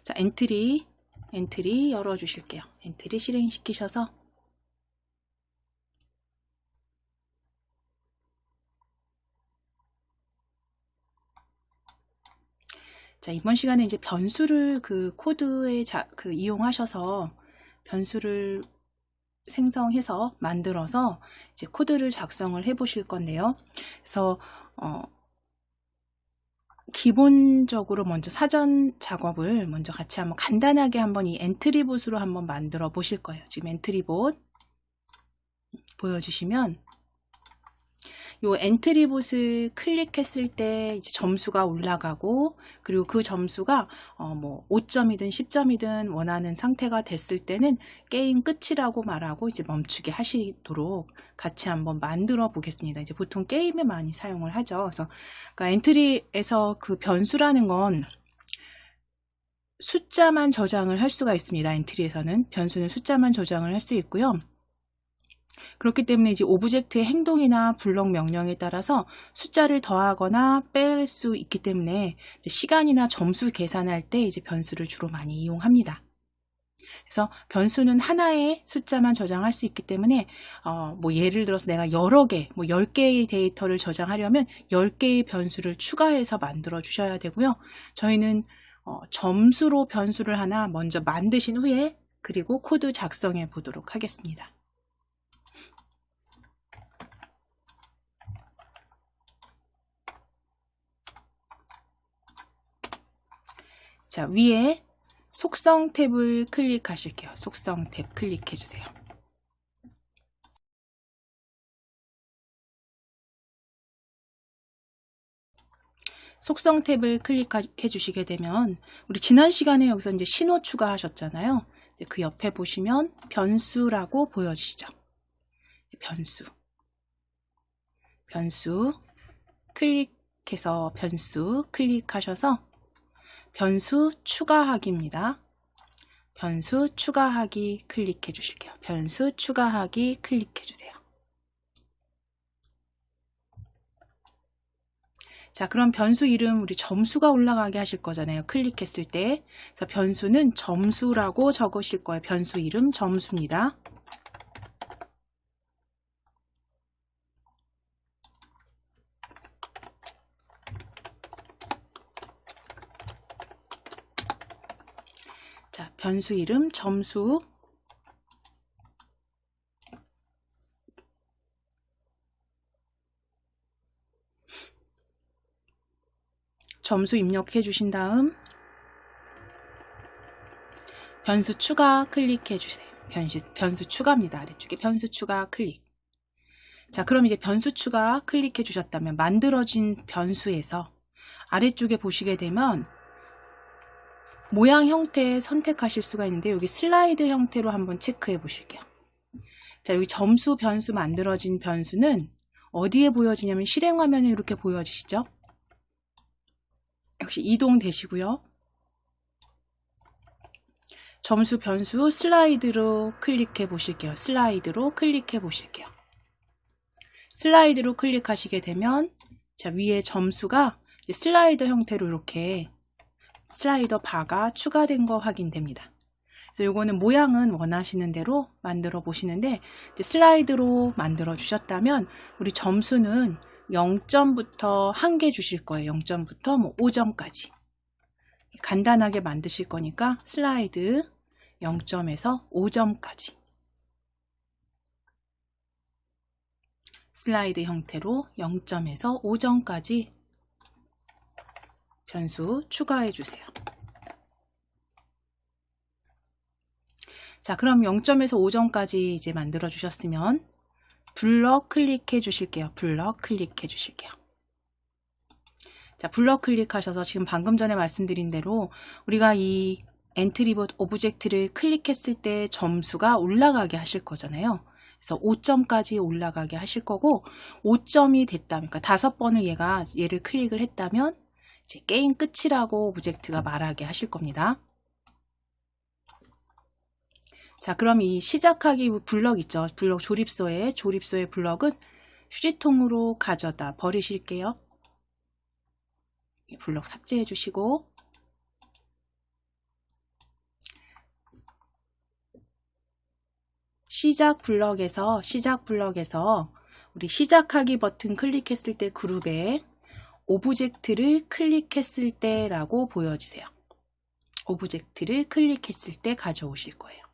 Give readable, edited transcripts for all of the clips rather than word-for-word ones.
자, 엔트리 열어주실게요. 엔트리 실행시키셔서 자, 이번 시간에 이제 변수를 그 코드에 이용하셔서 변수를 생성해서 만들어서 이제 코드를 작성을 해 보실 건데요. 그래서 기본적으로 먼저 사전 작업을 먼저 같이 한번 간단하게 한번 이 엔트리봇으로 한번 만들어 보실 거예요. 지금 엔트리봇 보여주시면 요 엔트리봇을 클릭했을 때 이제 점수가 올라가고, 그리고 그 점수가 뭐 5점이든 10점이든 원하는 상태가 됐을 때는 게임 끝이라고 말하고 이제 멈추게 하시도록 같이 한번 만들어 보겠습니다. 이제 보통 게임에 많이 사용을 하죠. 그래서 그러니까 엔트리에서 그 변수라는 건 숫자만 저장을 할 수가 있습니다. 엔트리에서는 변수는 숫자만 저장을 할 수 있고요. 그렇기 때문에 이제 오브젝트의 행동이나 블록 명령에 따라서 숫자를 더하거나 뺄 수 있기 때문에 이제 시간이나 점수 계산할 때 이제 변수를 주로 많이 이용합니다. 그래서 변수는 하나의 숫자만 저장할 수 있기 때문에 뭐 예를 들어서 내가 여러 개, 뭐 10개의 데이터를 저장하려면 10개의 변수를 추가해서 만들어 주셔야 되고요. 저희는 점수로 변수를 하나 먼저 만드신 후에 그리고 코드 작성해 보도록 하겠습니다. 자, 위에 속성 탭을 클릭하실게요. 속성 탭 클릭해 주세요. 속성 탭을 클릭해 주시게 되면 우리 지난 시간에 여기서 이제 신호 추가하셨잖아요. 그 옆에 보시면 변수라고 보여지시죠. 변수 클릭해서 변수 클릭하셔서 변수 추가하기입니다. 변수 추가하기 클릭해 주실게요. 변수 추가하기 클릭해 주세요. 자, 그럼 변수 이름 우리 점수가 올라가게 하실 거잖아요. 클릭했을 때. 그래서 변수는 점수라고 적으실 거예요. 변수 이름 점수입니다. 자, 변수 이름 점수. 점수 입력해 주신 다음 변수 추가 클릭해 주세요. 변수 추가입니다. 아래쪽에 변수 추가 클릭. 자, 그럼 이제 변수 추가 클릭해 주셨다면 만들어진 변수에서 아래쪽에 보시게 되면 모양 형태 선택하실 수가 있는데 여기 슬라이드 형태로 한번 체크해 보실게요. 자, 여기 점수 변수 만들어진 변수는 어디에 보여지냐면 실행 화면에 이렇게 보여지시죠? 역시 이동되시고요. 점수 변수 슬라이드로 클릭해 보실게요. 슬라이드로 클릭해 보실게요. 슬라이드로 클릭하시게 되면 자, 위에 점수가 이제 슬라이더 형태로 이렇게 슬라이더 바가 추가된 거 확인됩니다. 그래서 이거는 모양은 원하시는 대로 만들어 보시는데 슬라이드로 만들어 주셨다면 우리 점수는 0점부터 1개 주실 거예요. 0점부터 뭐 5점까지 간단하게 만드실 거니까 슬라이드 0점에서 5점까지 슬라이드 형태로 0점에서 5점까지 변수 추가해 주세요. 자, 그럼 0점에서 5점까지 이제 만들어 주셨으면 블럭 클릭해 주실게요. 블럭 클릭해 주실게요. 자, 블럭 클릭하셔서 지금 방금 전에 말씀드린 대로 우리가 이 엔트리봇 오브젝트를 클릭했을 때 점수가 올라가게 하실 거잖아요. 그래서 5점까지 올라가게 하실 거고 5점이 됐다면, 그러니까 5번을 얘를 클릭을 했다면 이제 게임 끝이라고 오브젝트가 말하게 하실 겁니다. 자, 그럼 이 시작하기 블럭 있죠. 블럭 조립소의 블럭은 휴지통으로 가져다 버리실게요. 블럭 삭제해 주시고 시작 블럭에서 우리 시작하기 버튼 클릭했을 때 그룹에 오브젝트를 클릭했을 때라고 보여지세요. 오브젝트를 클릭했을 때 가져오실 거예요.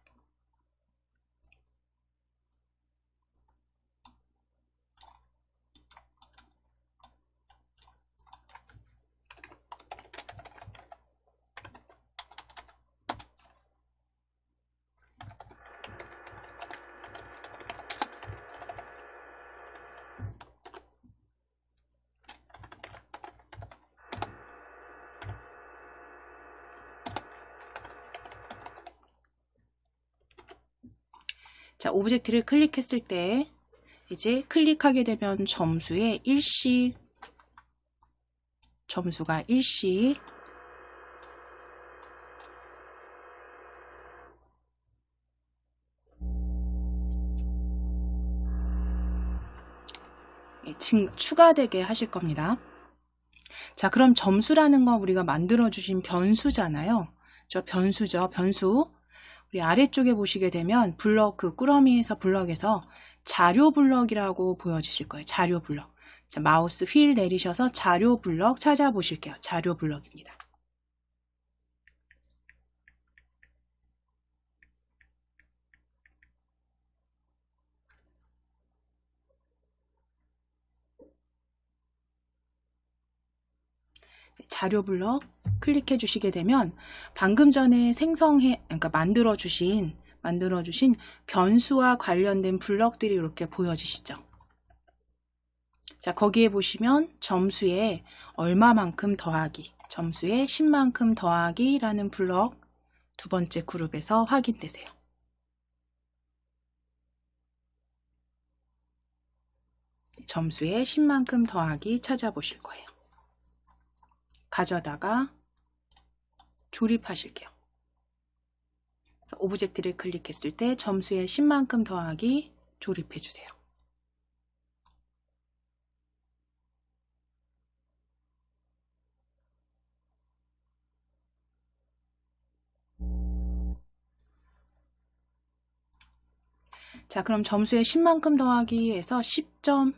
자, 오브젝트를 클릭했을 때 이제 클릭하게 되면 점수에 일씩 점수가 일씩 추가되게 하실 겁니다. 자, 그럼 점수라는 건 우리가 만들어주신 변수잖아요. 저 변수죠. 변수. 우리 아래쪽에 보시게 되면 블럭, 그 꾸러미에서 블럭에서 자료 블럭이라고 보여주실 거예요. 자료 블럭. 자, 마우스 휠 내리셔서 자료 블럭 찾아보실게요. 자료 블럭입니다. 자료 블럭 클릭해 주시게 되면 방금 전에 그러니까 만들어 주신 변수와 관련된 블럭들이 이렇게 보여지시죠. 자, 거기에 보시면 점수에 얼마만큼 더하기, 점수에 10만큼 더하기라는 블럭 두 번째 그룹에서 확인되세요. 점수에 10만큼 더하기 찾아보실 거예요. 가져다가 조립하실게요. 그래서 오브젝트를 클릭했을 때 점수에 10만큼 더하기 조립해 주세요. 자, 그럼 점수에 10만큼 더하기에서 10점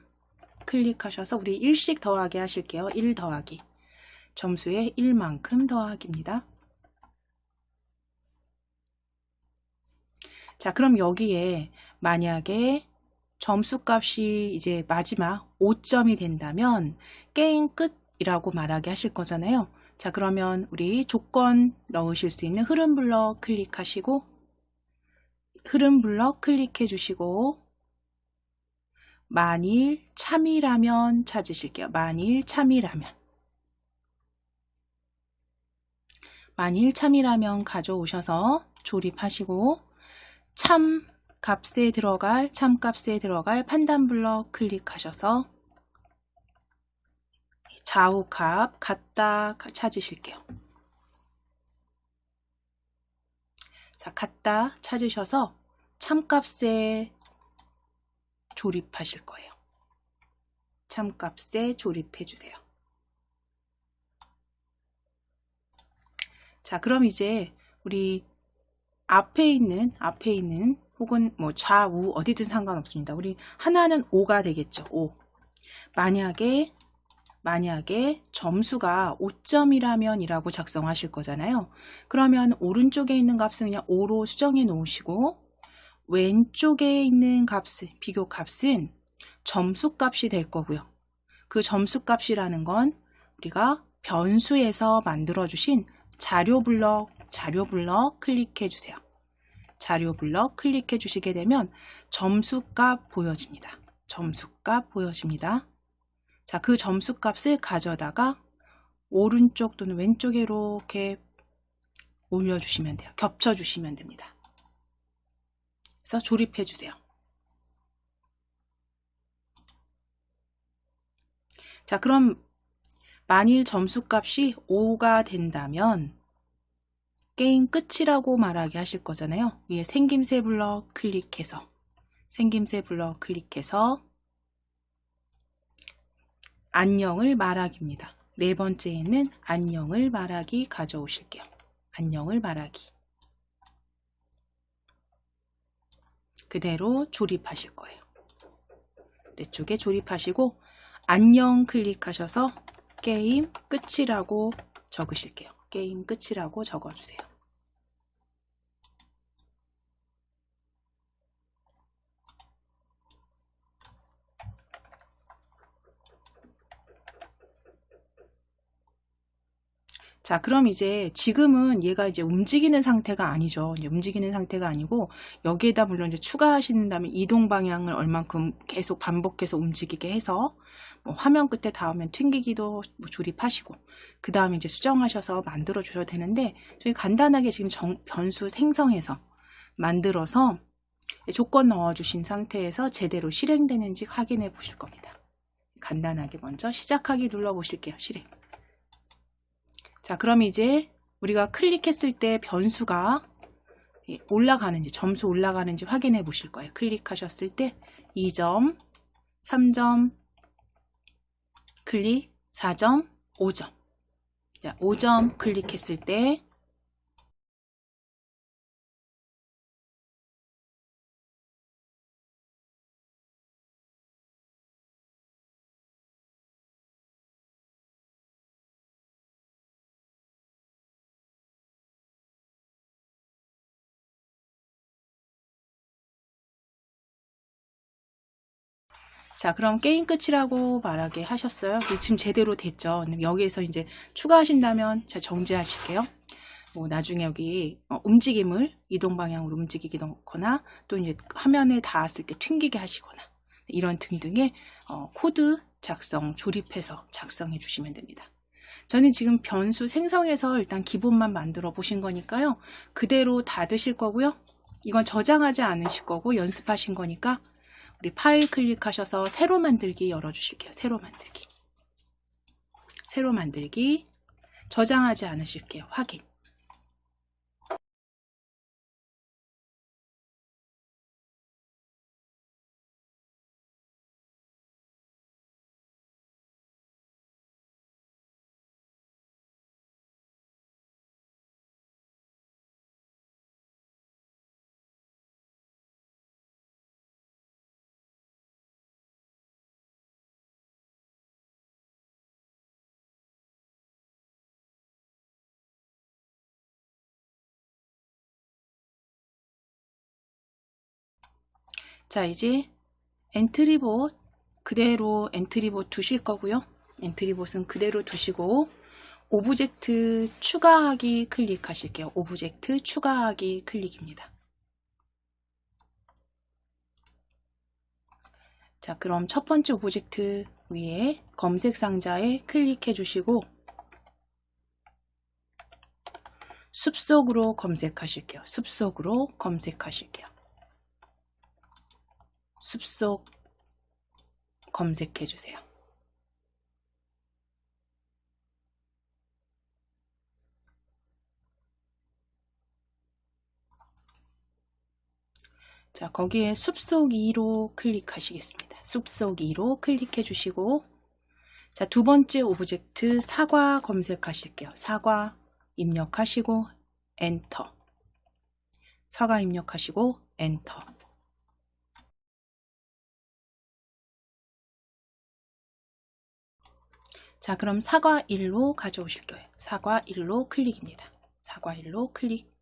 클릭하셔서 우리 1씩 더하기 하실게요. 1 더하기. 점수에 1만큼 더하기입니다. 자, 그럼 여기에 만약에 점수값이 이제 마지막 5점이 된다면 게임 끝이라고 말하게 하실 거잖아요. 자, 그러면 우리 조건 넣으실 수 있는 흐름 블럭 클릭하시고 흐름 블럭 클릭해 주시고 만일 참이라면 찾으실게요. 만일 참이라면 가져오셔서 조립하시고 참 값에 들어갈 판단 블럭 클릭하셔서 좌우 값 같다 찾으실게요. 자, 같다 찾으셔서 참값에 조립하실 거예요. 참값에 조립해 주세요. 자, 그럼 이제 우리 앞에 있는 혹은 뭐 좌우 어디든 상관없습니다. 우리 하나는 5가 되겠죠. 5. 만약에 점수가 5점이라면 이라고 작성하실 거잖아요. 그러면 오른쪽에 있는 값은 그냥 5로 수정해 놓으시고 왼쪽에 있는 비교 값은 점수 값이 될 거고요. 그 점수 값이라는 건 우리가 변수에서 만들어 주신 자료 블럭 클릭해 주세요. 자료 블럭 클릭해 주시게 되면 점수값 보여집니다. 점수값 보여집니다. 자, 그 점수값을 가져다가 오른쪽 또는 왼쪽에 이렇게 올려주시면 돼요. 겹쳐주시면 됩니다. 그래서 조립해 주세요. 자, 그럼 만일 점수값이 5가 된다면 게임 끝이라고 말하게 하실 거잖아요. 위에 생김새 블럭 클릭해서 안녕을 말하기입니다. 네 번째에는 안녕을 말하기 가져오실게요. 안녕을 말하기. 그대로 조립하실 거예요. 아래쪽에 조립하시고 안녕 클릭하셔서 게임 끝이라고 적으실게요. 게임 끝이라고 적어주세요. 자, 그럼 이제 지금은 얘가 이제 움직이는 상태가 아니죠. 이제 움직이는 상태가 아니고 여기에다 물론 이제 추가하신다면 이동 방향을 얼만큼 계속 반복해서 움직이게 해서 뭐 화면 끝에 닿으면 튕기기도 뭐 조립하시고 그 다음에 이제 수정하셔서 만들어 주셔도 되는데 저희 간단하게 지금 변수 생성해서 만들어서 조건 넣어 주신 상태에서 제대로 실행되는지 확인해 보실 겁니다. 간단하게 먼저 시작하기 눌러 보실게요. 실행. 자, 그럼 이제 우리가 클릭했을 때 변수가 올라가는지, 점수 올라가는지 확인해 보실 거예요. 클릭하셨을 때 2점, 3점, 클릭, 4점, 5점. 자, 5점 클릭했을 때 자, 그럼 게임 끝이라고 말하게 하셨어요. 지금 제대로 됐죠. 여기에서 이제 추가하신다면 제가 정지하실게요. 뭐 나중에 여기 움직임을 이동 방향으로 움직이게 넣거나 또 이제 화면에 닿았을 때 튕기게 하시거나 이런 등등의 코드 작성, 조립해서 작성해 주시면 됩니다. 저는 지금 변수 생성해서 일단 기본만 만들어 보신 거니까요. 그대로 닫으실 거고요. 이건 저장하지 않으실 거고 연습하신 거니까 우리 파일 클릭하셔서 새로 만들기 열어주실게요. 새로 만들기. 새로 만들기. 저장하지 않으실게요. 확인. 자, 이제 엔트리봇 그대로 엔트리봇 두실 거고요. 엔트리봇은 그대로 두시고 오브젝트 추가하기 클릭하실게요. 오브젝트 추가하기 클릭입니다. 자, 그럼 첫 번째 오브젝트 위에 검색 상자에 클릭해 주시고 숲속으로 검색하실게요. 숲속으로 검색하실게요. 숲속 검색해 주세요. 자, 거기에 숲속 2로 클릭하시겠습니다. 숲속 2로 클릭해 주시고 자, 두 번째 오브젝트 사과 검색하실게요. 사과 입력하시고 엔터. 사과 입력하시고 엔터. 자, 그럼 사과 1로 가져오실 거예요. 사과 1로 클릭입니다. 사과 1로 클릭.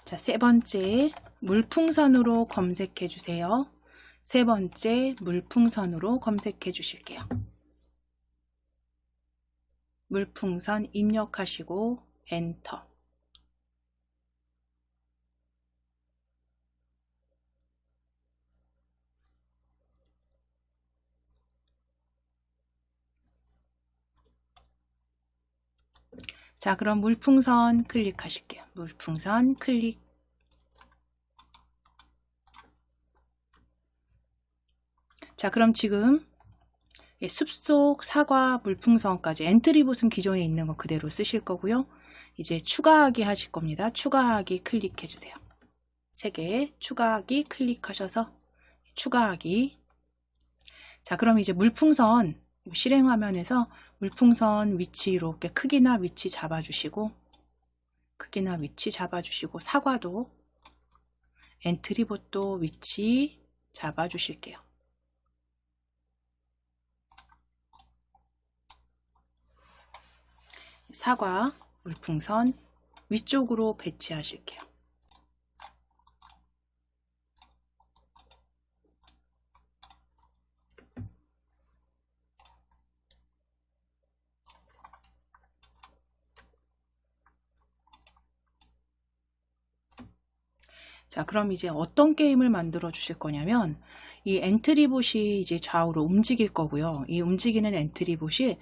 자, 세 번째 물풍선으로 검색해 주세요. 세 번째 물풍선으로 검색해 주실게요. 물풍선 입력하시고 엔터. 자, 그럼 물풍선 클릭하실게요. 물풍선 클릭. 자, 그럼 지금 숲속 사과 물풍선까지 엔트리봇은 기존에 있는 거 그대로 쓰실 거고요. 이제 추가하기 하실 겁니다. 추가하기 클릭해 주세요. 3개 추가하기 클릭하셔서 추가하기. 자, 그럼 이제 물풍선 실행 화면에서 물풍선 위치 이렇게 크기나 위치 잡아주시고 크기나 위치 잡아주시고 사과도 엔트리봇도 위치 잡아 주실게요. 사과 물풍선 위쪽으로 배치하실게요. 자, 그럼 이제 어떤 게임을 만들어 주실 거냐면, 이 엔트리봇이 이제 좌우로 움직일 거고요. 이 움직이는 엔트리봇이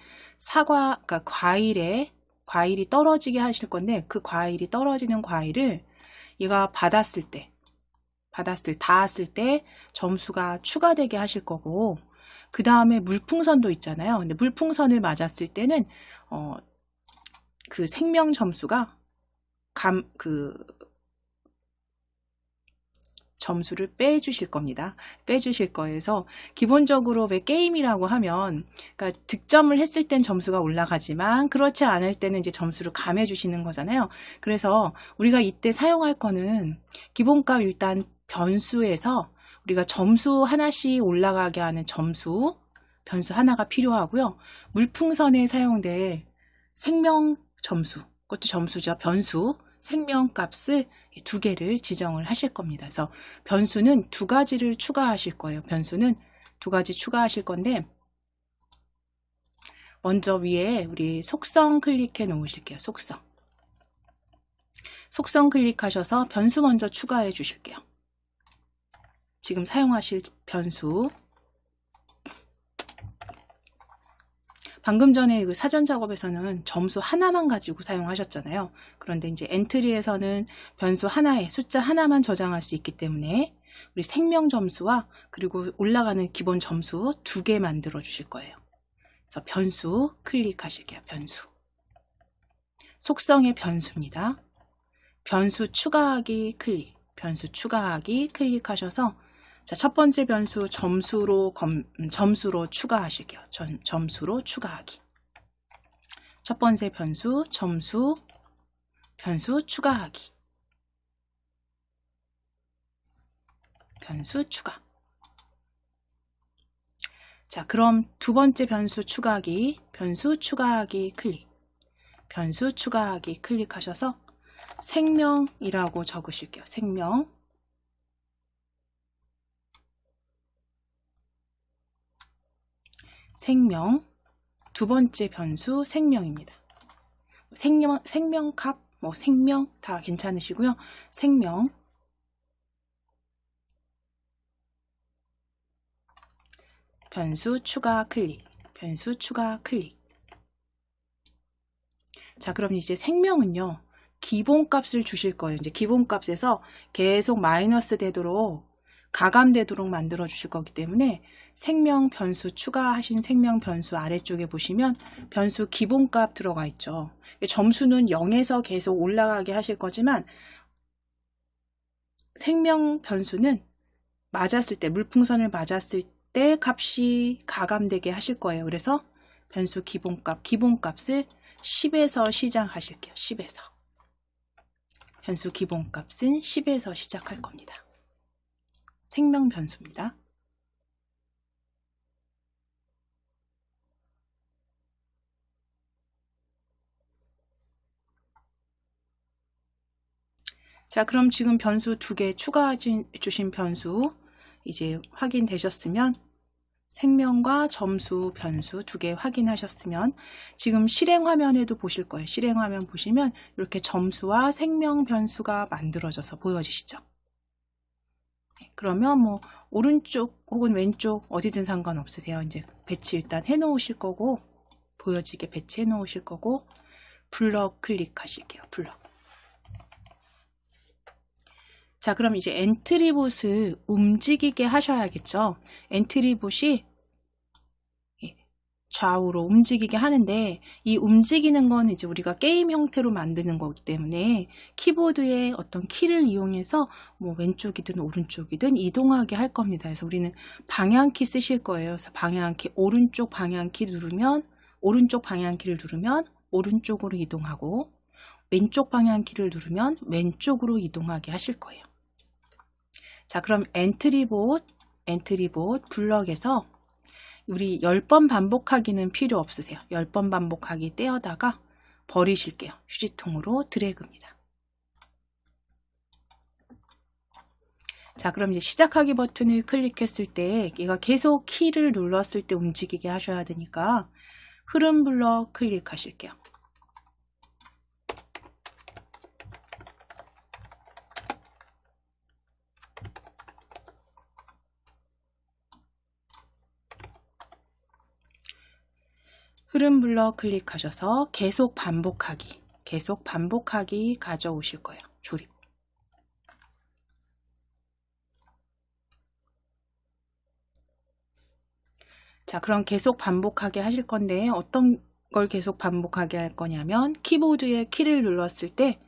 그러니까 과일이 떨어지게 하실 건데, 그 과일이 떨어지는 과일을 얘가 닿았을 때 점수가 추가되게 하실 거고, 그 다음에 물풍선도 있잖아요. 근데 물풍선을 맞았을 때는, 그 생명 점수가 점수를 빼주실 겁니다. 빼주실 거여서 기본적으로 왜 게임이라고 하면 그러니까 득점을 했을 땐 점수가 올라가지만 그렇지 않을 때는 이제 점수를 감해 주시는 거잖아요. 그래서 우리가 이때 사용할 거는 기본값 일단 변수에서 우리가 점수 하나씩 올라가게 하는 변수 하나가 필요하고요. 물풍선에 사용될 생명 점수, 그것도 점수죠. 변수, 생명값을 2개를 지정을 하실 겁니다. 그래서 변수는 2가지를 추가하실 거예요. 변수는 2가지 추가하실 건데, 먼저 위에 우리 속성 클릭해 놓으실게요. 속성 클릭하셔서 변수 먼저 추가해 주실게요. 지금 사용하실 변수, 방금 전에 그 사전 작업에서는 점수 하나만 가지고 사용하셨잖아요. 그런데 이제 엔트리에서는 변수 하나에 숫자 하나만 저장할 수 있기 때문에 우리 생명 점수와 그리고 올라가는 기본 점수 2개 만들어 주실 거예요. 그래서 변수 클릭하실게요. 변수. 속성의 변수입니다. 변수 추가하기 클릭하셔서 자, 첫 번째 변수 점수로 추가하실게요. 점수로 추가하기. 첫 번째 변수 변수 추가하기. 변수 추가. 자, 그럼 두 번째 변수 추가하기 클릭. 변수 추가하기 클릭하셔서 생명이라고 적으실게요. 생명, 두 번째 변수 생명입니다. 생명값, 생명 다 괜찮으시고요. 생명, 변수 추가 클릭. 자, 그럼 이제 생명은요, 기본값을 주실 거예요. 이제 기본값에서 계속 마이너스 되도록 가감되도록 만들어 주실 거기 때문에 생명 변수 추가하신 생명 변수 아래쪽에 보시면 변수 기본값 들어가 있죠. 점수는 0에서 계속 올라가게 하실 거지만 생명 변수는 맞았을 때 물풍선을 맞았을 때 값이 가감되게 하실 거예요. 그래서 변수 기본값을 10에서 시작하실게요. 10에서. 변수 기본값은 10에서 시작할 겁니다. 생명 변수입니다. 자, 그럼 지금 변수 2개 추가해 주신 변수 이제 확인되셨으면 생명과 점수 변수 2개 확인하셨으면 지금 실행 화면에도 보실 거예요. 실행 화면 보시면 이렇게 점수와 생명 변수가 만들어져서 보여지시죠. 그러면 오른쪽 혹은 왼쪽 어디든 상관없으세요. 이제 배치 일단 해 놓으실 거고 보여지게 배치해 놓으실 거고 블럭 클릭하실게요. 블럭. 자, 그럼 이제 엔트리봇을 움직이게 하셔야겠죠. 엔트리봇이 좌우로 움직이게 하는데 이 움직이는 건 이제 우리가 게임 형태로 만드는 거기 때문에 키보드의 어떤 키를 이용해서 왼쪽이든 오른쪽이든 이동하게 할 겁니다. 그래서 우리는 방향키 쓰실 거예요. 그래서 방향키 오른쪽 방향키를 누르면 오른쪽으로 이동하고 왼쪽 방향키를 누르면 왼쪽으로 이동하게 하실 거예요. 자, 그럼 엔트리봇 블럭에서 우리 10번 반복하기는 필요 없으세요. 10번 반복하기 떼어다가 버리실게요. 휴지통으로 드래그입니다. 자, 그럼 이제 시작하기 버튼을 클릭했을 때 얘가 계속 키를 눌렀을 때 움직이게 하셔야 되니까 흐름 블럭 클릭하실게요. 흐름 블럭 클릭하셔서 계속 반복하기 가져오실 거예요. 조립. 자, 그럼 계속 반복하게 하실 건데 어떤 걸 계속 반복하게 할 거냐면 키보드에 키를 눌렀을 때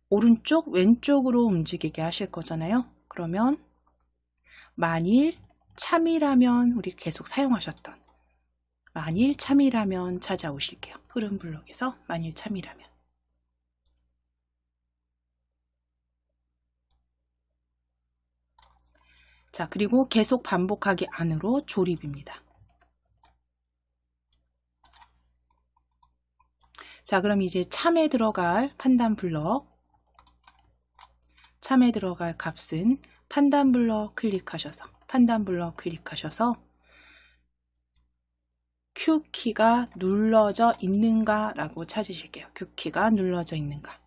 오른쪽 왼쪽으로 움직이게 하실 거잖아요. 그러면 만일 참이라면 우리 계속 사용하셨던 만일 참이라면 찾아오실게요. 흐름 블록에서 만일 참이라면. 자, 그리고 계속 반복하기 안으로 조립입니다. 자, 그럼 이제 참에 들어갈 판단 블럭, 참에 들어갈 값은 판단 블럭 클릭하셔서 Q키가 눌러져 있는가 라고 찾으실게요. Q키가 눌러져 있는가.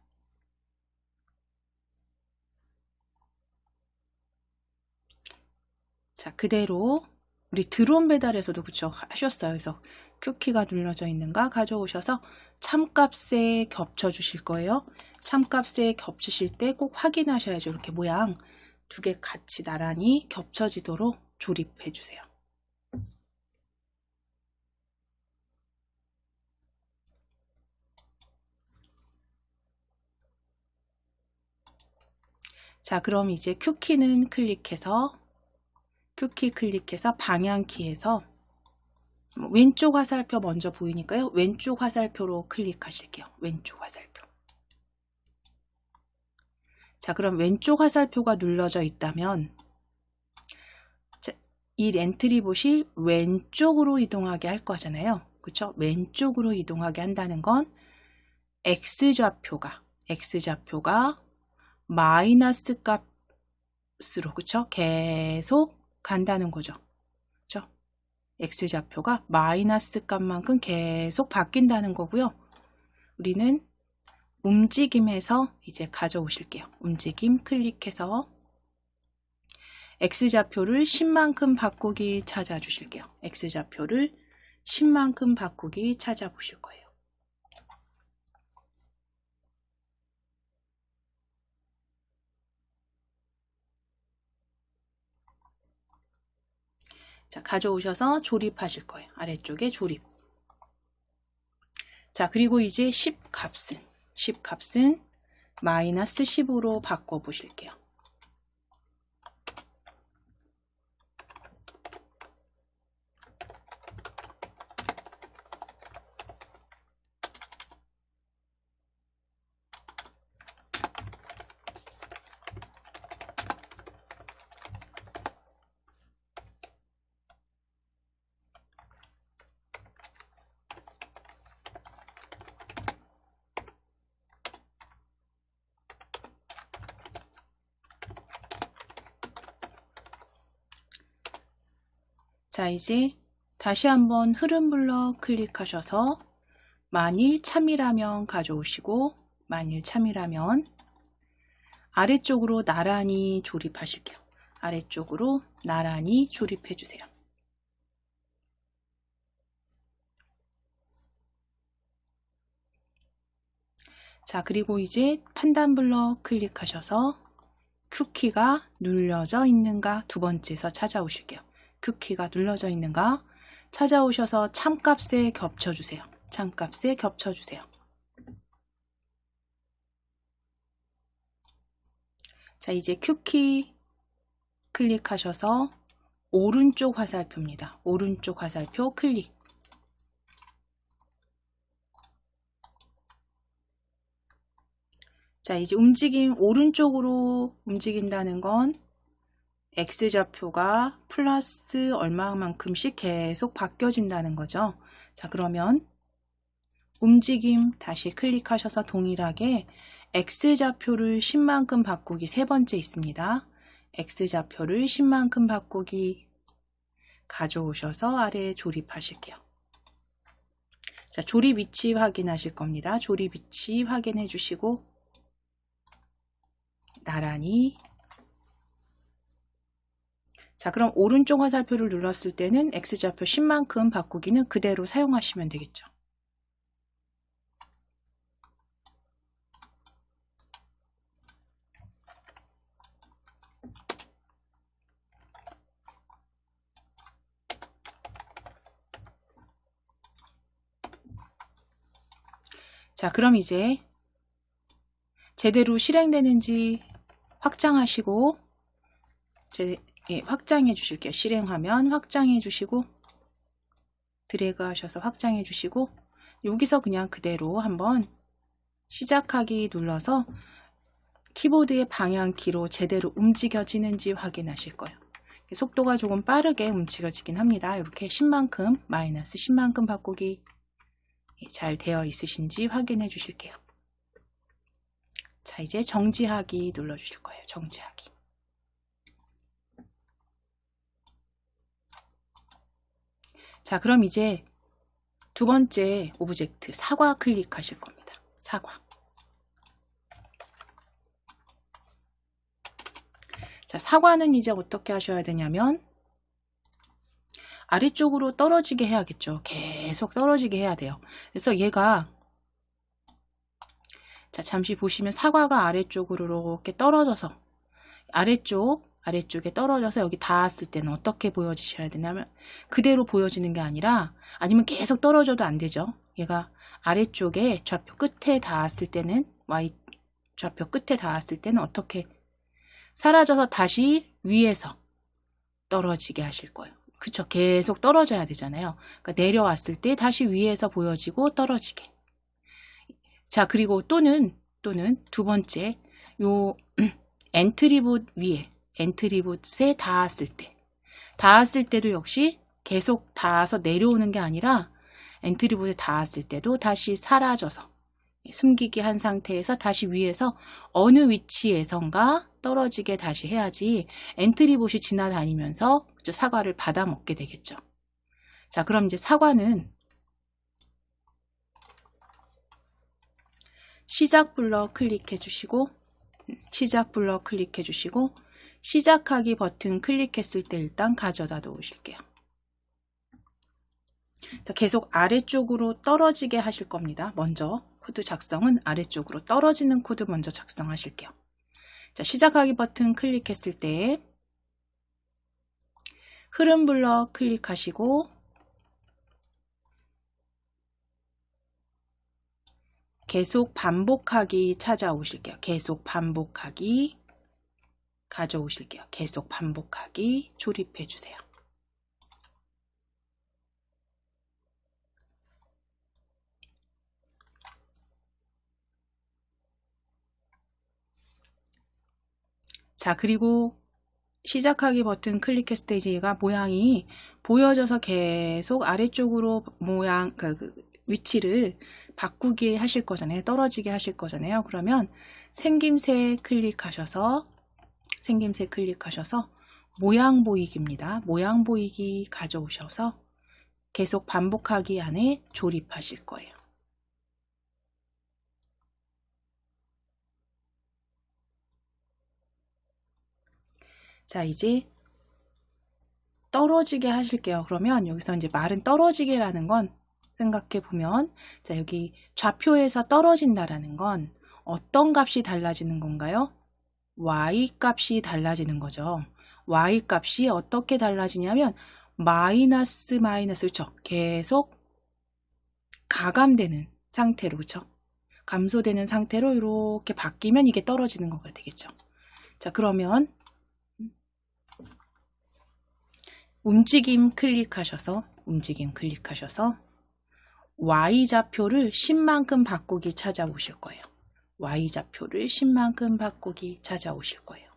자, 그대로 우리 드론 배달에서도 그쵸 하셨어요. 그래서 Q키가 눌러져 있는가 가져오셔서 참값에 겹쳐 주실 거예요. 참값에 겹치실 때 꼭 확인하셔야죠. 이렇게 모양 두 개 같이 나란히 겹쳐지도록 조립해 주세요. 자, 그럼 이제 Q키는 Q키 클릭해서 방향키에서 왼쪽 화살표 먼저 보이니까요. 왼쪽 화살표로 클릭하실게요. 왼쪽 화살표. 자, 그럼 왼쪽 화살표가 눌러져 있다면 이 엔트리봇이 왼쪽으로 이동하게 할 거잖아요. 그쵸? 왼쪽으로 이동하게 한다는 건 X좌표가 마이너스 값으로 그쵸? 계속 간다는 거죠. 그쵸? X좌표가 마이너스 값만큼 계속 바뀐다는 거고요. 우리는 움직임에서 이제 가져오실게요. 움직임 클릭해서 X좌표를 10만큼 바꾸기 찾아주실게요. X좌표를 10만큼 바꾸기 찾아보실 거예요. 자, 가져오셔서 조립하실 거예요. 아래쪽에 조립. 자, 그리고 이제 10 값은 마이너스 10으로 바꿔보실게요. 자, 이제 다시 한번 흐름 블럭 클릭하셔서 만일 참이라면 가져오시고 만일 참이라면 아래쪽으로 나란히 조립하실게요. 아래쪽으로 나란히 조립해 주세요. 자, 그리고 이제 판단 블럭 클릭하셔서 Q키가 눌려져 있는가 두 번째에서 찾아오실게요. Q키가 눌러져 있는가 찾아오셔서 참값에 겹쳐주세요. 참값에 겹쳐주세요. 자, 이제 Q키 클릭하셔서 오른쪽 화살표입니다. 오른쪽 화살표 클릭. 자, 이제 움직임 오른쪽으로 움직인다는 건 X좌표가 플러스 얼마만큼씩 계속 바뀌어진다는 거죠. 자, 그러면 움직임 다시 클릭하셔서 동일하게 X좌표를 10만큼 바꾸기 세 번째 있습니다. X좌표를 10만큼 바꾸기 가져오셔서 아래에 조립하실게요. 자, 조립 위치 확인하실 겁니다. 조립 위치 확인해 주시고 나란히. 자, 그럼 오른쪽 화살표를 눌렀을 때는 X좌표 10만큼 바꾸기는 그대로 사용하시면 되겠죠. 자, 그럼 이제 제대로 실행되는지 확장하시고 확장해 주실게요. 실행화면 확장해 주시고 드래그 하셔서 확장해 주시고 여기서 그냥 그대로 한번 시작하기 눌러서 키보드의 방향키로 제대로 움직여지는지 확인하실 거예요. 속도가 조금 빠르게 움직여지긴 합니다. 이렇게 10만큼 마이너스 10만큼 바꾸기 잘 되어 있으신지 확인해 주실게요. 자, 이제 정지하기 눌러 주실 거예요. 정지하기. 자, 그럼 이제 두 번째 오브젝트 사과 클릭하실 겁니다. 사과. 자, 사과는 이제 어떻게 하셔야 되냐면 아래쪽으로 떨어지게 해야겠죠. 계속 떨어지게 해야 돼요. 그래서 얘가 자, 잠시 보시면 사과가 아래쪽으로 이렇게 떨어져서 아래쪽에 떨어져서 여기 닿았을 때는 어떻게 보여지셔야 되냐면 그대로 보여지는 게 아니라 아니면 계속 떨어져도 안 되죠. 얘가 아래쪽에 좌표 끝에 닿았을 때는 Y 좌표 끝에 닿았을 때는 어떻게 사라져서 다시 위에서 떨어지게 하실 거예요. 그쵸? 계속 떨어져야 되잖아요. 그러니까 내려왔을 때 다시 위에서 보여지고 떨어지게. 자, 그리고 또는 두 번째 요 엔트리봇 위에 엔트리봇에 닿았을 때도 역시 계속 닿아서 내려오는 게 아니라 엔트리봇에 닿았을 때도 다시 사라져서 숨기기 한 상태에서 다시 위에서 어느 위치에선가 떨어지게 다시 해야지 엔트리봇이 지나다니면서 사과를 받아 먹게 되겠죠. 자, 그럼 이제 사과는 시작 블럭 클릭해 주시고 시작하기 버튼 클릭했을 때 일단 가져다 놓으실게요. 자, 계속 아래쪽으로 떨어지게 하실 겁니다. 먼저 코드 작성은 아래쪽으로 떨어지는 코드 먼저 작성하실게요. 자, 시작하기 버튼 클릭했을 때 흐름 블럭 클릭하시고 계속 반복하기 찾아오실게요. 계속 반복하기 가져오실게요. 계속 반복하기 조립해 주세요. 자, 그리고 시작하기 버튼 클릭했을 때 이제 얘가 모양이 보여져서 계속 아래쪽으로 모양 위치를 바꾸게 하실 거잖아요. 떨어지게 하실 거잖아요. 그러면 생김새 클릭하셔서 모양 보이기입니다. 모양 보이기 가져오셔서 계속 반복하기 안에 조립하실 거예요. 자, 이제 떨어지게 하실게요. 그러면 여기서 이제 말은 떨어지게라는 건 생각해 보면 자, 여기 좌표에서 떨어진다라는 건 어떤 값이 달라지는 건가요? Y 값이 달라지는 거죠. Y 값이 어떻게 달라지냐면 마이너스 그렇죠? 계속 가감되는 상태로 그렇죠? 감소되는 상태로 이렇게 바뀌면 이게 떨어지는 거가 되겠죠. 자, 그러면 움직임 클릭하셔서 Y좌표를 10만큼 바꾸기 찾아오실 거예요. Y좌표를 10만큼 바꾸기 찾아오실 거예요.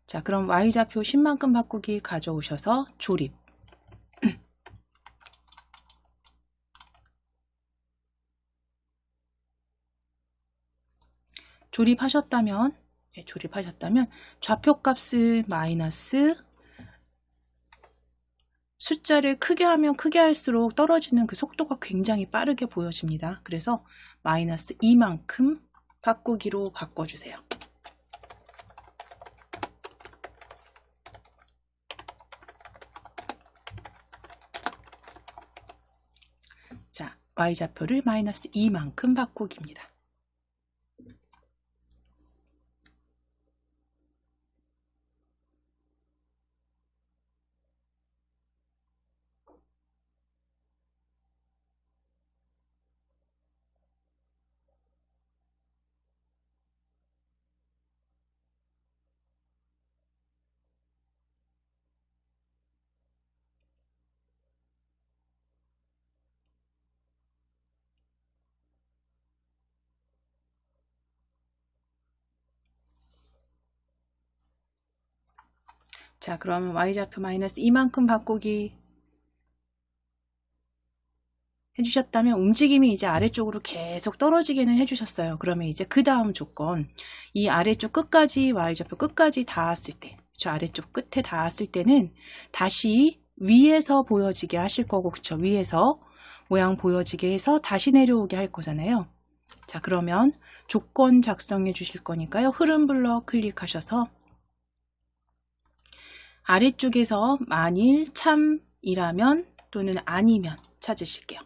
자, 그럼 Y좌표 10만큼 바꾸기 가져오셔서 조립. 조립하셨다면 좌표값을 마이너스, 숫자를 크게 하면 크게 할수록 떨어지는 그 속도가 굉장히 빠르게 보여집니다. 그래서 마이너스 2만큼 바꾸기로 바꿔주세요. 자, Y좌표를 마이너스 2만큼 바꾸기입니다. 자, 그러면 Y좌표 마이너스 2만큼 바꾸기 해주셨다면 움직임이 이제 아래쪽으로 계속 떨어지게는 해주셨어요. 그러면 이제 그 다음 조건, 이 아래쪽 끝까지 Y좌표 끝까지 닿았을 때, 저 아래쪽 끝에 닿았을 때는 다시 위에서 보여지게 하실 거고, 그쵸? 위에서 모양 보여지게 해서 다시 내려오게 할 거잖아요. 자, 그러면 조건 작성해 주실 거니까요. 흐름 블럭 클릭하셔서 아래쪽에서 만일 참이라면 또는 아니면 찾으실게요.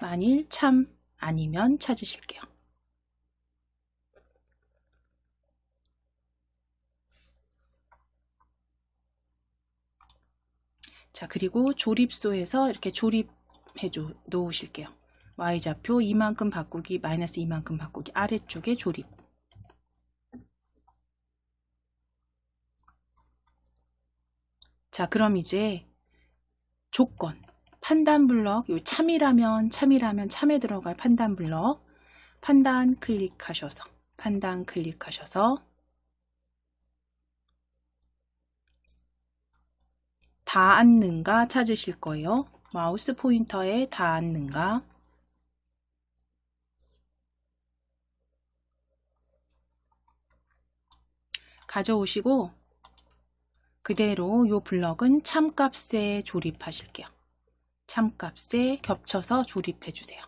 만일 참 아니면 찾으실게요. 자, 그리고 조립소에서 이렇게 조립해 놓으실게요. Y좌표 2만큼 바꾸기, 마이너스 2만큼 바꾸기, 아래쪽에 조립. 자, 그럼 이제 조건, 판단 블럭, 요 참이라면 참에 들어갈 판단 블럭, 판단 클릭하셔서 닿았는가 찾으실 거예요. 마우스 포인터에 닿았는가. 가져오시고 그대로 요 블럭은 참값에 조립하실게요. 참값에 겹쳐서 조립해 주세요.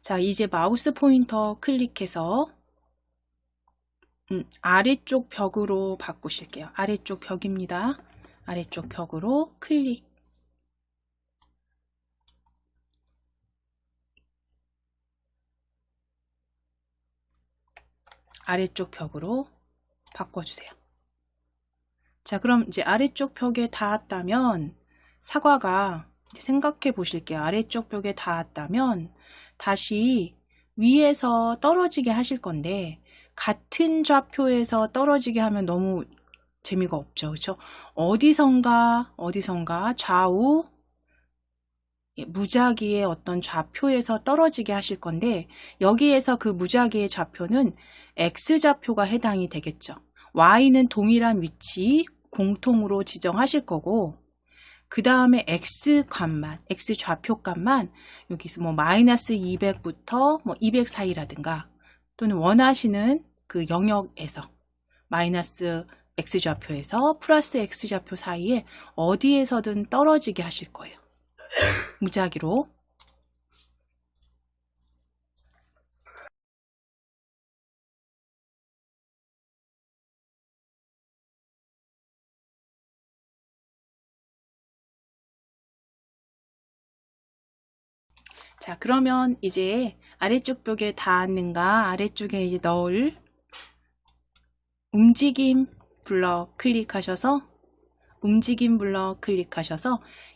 자, 이제 마우스 포인터 클릭해서 아래쪽 벽으로 바꾸실게요. 아래쪽 벽입니다. 아래쪽 벽으로 클릭. 아래쪽 벽으로 바꿔주세요. 자, 그럼 이제 아래쪽 벽에 닿았다면 사과가 생각해 보실게요. 아래쪽 벽에 닿았다면 다시 위에서 떨어지게 하실 건데 같은 좌표에서 떨어지게 하면 너무 재미가 없죠. 그렇죠? 어디선가 좌우 무작위의 어떤 좌표에서 떨어지게 하실 건데 여기에서 그 무작위의 좌표는 X좌표가 해당이 되겠죠. Y는 동일한 위치 공통으로 지정하실 거고 그 다음에 X값만, X좌표값만 여기서 뭐 마이너스 200부터 뭐 200 사이라든가 또는 원하시는 그 영역에서 마이너스 X좌표에서 플러스 X좌표 사이에 어디에서든 떨어지게 하실 거예요. 무작위로. 자, 그러면 이제 아래쪽 벽에 닿았는가 아래쪽에 이제 넣을 움직임 블럭 클릭하셔서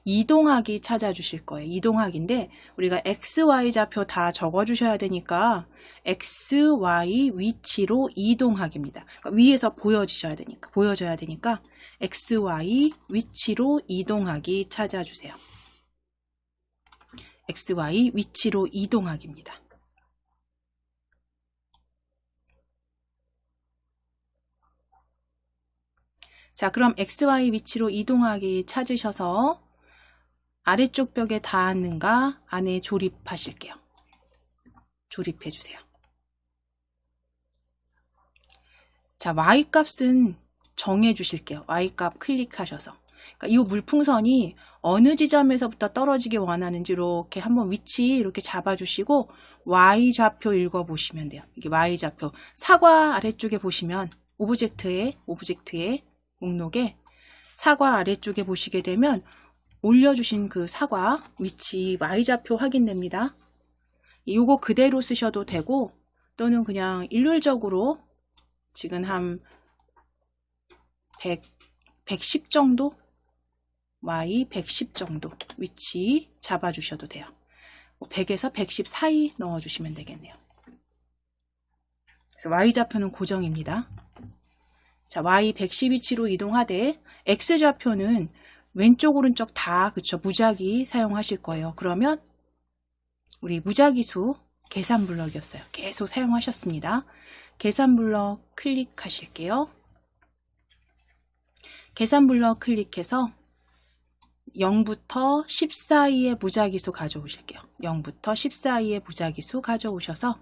이동하기 찾아주실 거예요. 이동하기인데 우리가 X, Y 좌표 다 적어주셔야 되니까 X, Y 위치로 이동하기입니다. 그러니까 위에서 보여져야 되니까 X, Y 위치로 이동하기 찾아주세요. X, Y 위치로 이동하기입니다. 자, 그럼 XY 위치로 이동하기 찾으셔서 아래쪽 벽에 닿았는가 안에 조립하실게요. 조립해 주세요. 자, Y값은 정해 주실게요. Y값 클릭하셔서. 그러니까 이 물풍선이 어느 지점에서부터 떨어지기 원하는지 이렇게 한번 위치 이렇게 잡아주시고 Y좌표 읽어보시면 돼요. 이게 Y좌표. 사과 아래쪽에 보시면 오브젝트의 목록에 사과 아래쪽에 보시게 되면 올려주신 그 사과 위치 Y좌표 확인됩니다. 이거 그대로 쓰셔도 되고 또는 그냥 일률적으로 지금 한 110 정도? Y 110 정도 위치 잡아주셔도 돼요. 100에서 110 사이 넣어주시면 되겠네요. 그래서 Y좌표는 고정입니다. 자, Y 110 위치로 이동하되 X좌표는 왼쪽 오른쪽 다 그쵸 무작위 사용하실 거예요. 그러면 우리 무작위수 계산 블럭이었어요. 계속 사용하셨습니다. 계산 블럭 클릭하실게요. 계산 블럭 클릭해서 0부터 10 사이의 무작위수 가져오실게요. 0부터 10 사이의 무작위수 가져오셔서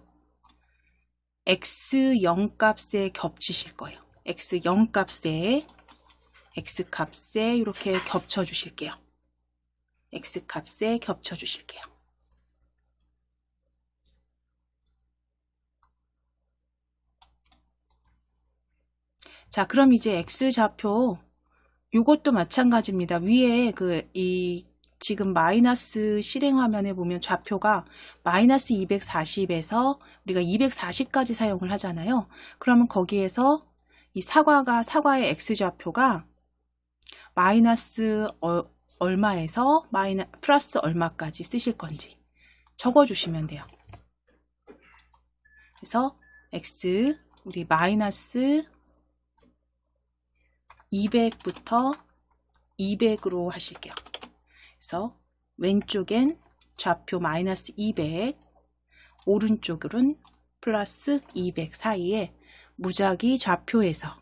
x0 값에 겹치실 거예요. x0 값에 x값에 이렇게 겹쳐 주실게요. x값에 겹쳐 주실게요. 자, 그럼 이제 x좌표 요것도 마찬가지입니다. 위에 지금 마이너스 실행 화면에 보면 좌표가 마이너스 240에서 우리가 240까지 사용을 하잖아요. 그러면 거기에서 이 사과의 x좌표가 마이너스 얼마에서 플러스 얼마까지 쓰실 건지 적어주시면 돼요. 그래서 x 우리 마이너스 200부터 200으로 하실게요. 그래서 왼쪽엔 좌표 마이너스 200, 오른쪽으로는 플러스 200 사이에 무작위 좌표에서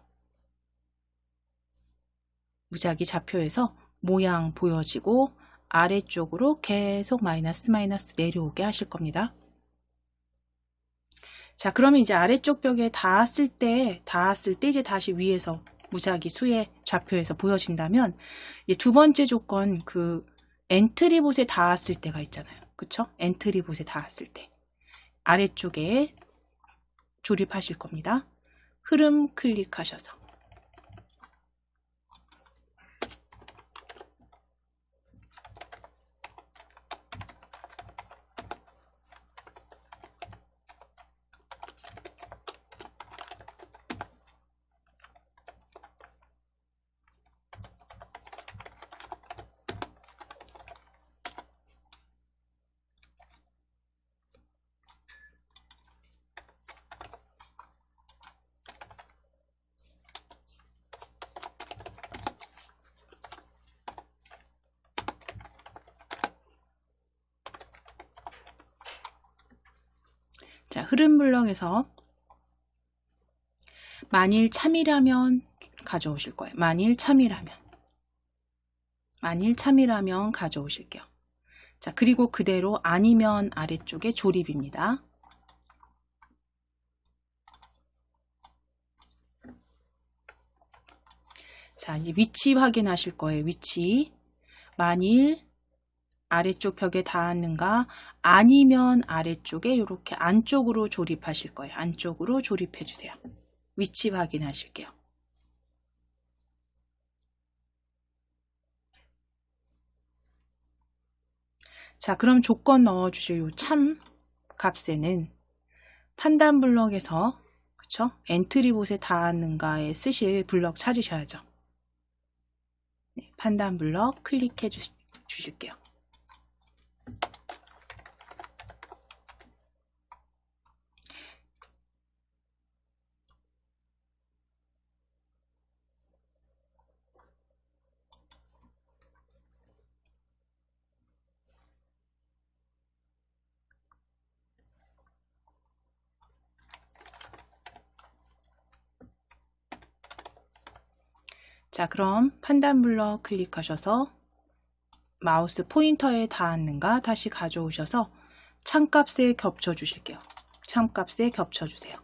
모양 보여지고 아래쪽으로 계속 마이너스 내려오게 하실 겁니다. 자, 그러면 이제 아래쪽 벽에 닿았을 때 이제 다시 위에서 무작위 수의 좌표에서 보여진다면 이제 두 번째 조건 엔트리봇에 닿았을 때가 있잖아요. 그쵸? 엔트리봇에 닿았을 때 아래쪽에 조립하실 겁니다. 흐름 클릭하셔서 자, 흐름 블럭에서 만일 참이라면 가져오실 거예요. 만일 참이라면 가져오실게요. 자, 그리고 그대로 아니면 아래쪽에 조립입니다. 자, 이제 위치 확인하실 거예요. 위치. 만일 아래쪽 벽에 닿았는가 아니면 아래쪽에 이렇게 안쪽으로 조립하실 거예요. 안쪽으로 조립해 주세요. 위치 확인하실게요. 자, 그럼 조건 넣어주실 요 참 값에는 판단 블럭에서 그쵸? 엔트리봇에 닿았는가에 쓰실 블럭 찾으셔야죠. 네, 판단 블럭 클릭해 주실게요. 자, 그럼 판단 블럭 클릭하셔서 마우스 포인터에 닿았는가 다시 가져오셔서 참값에 겹쳐 주실게요. 참값에 겹쳐 주세요.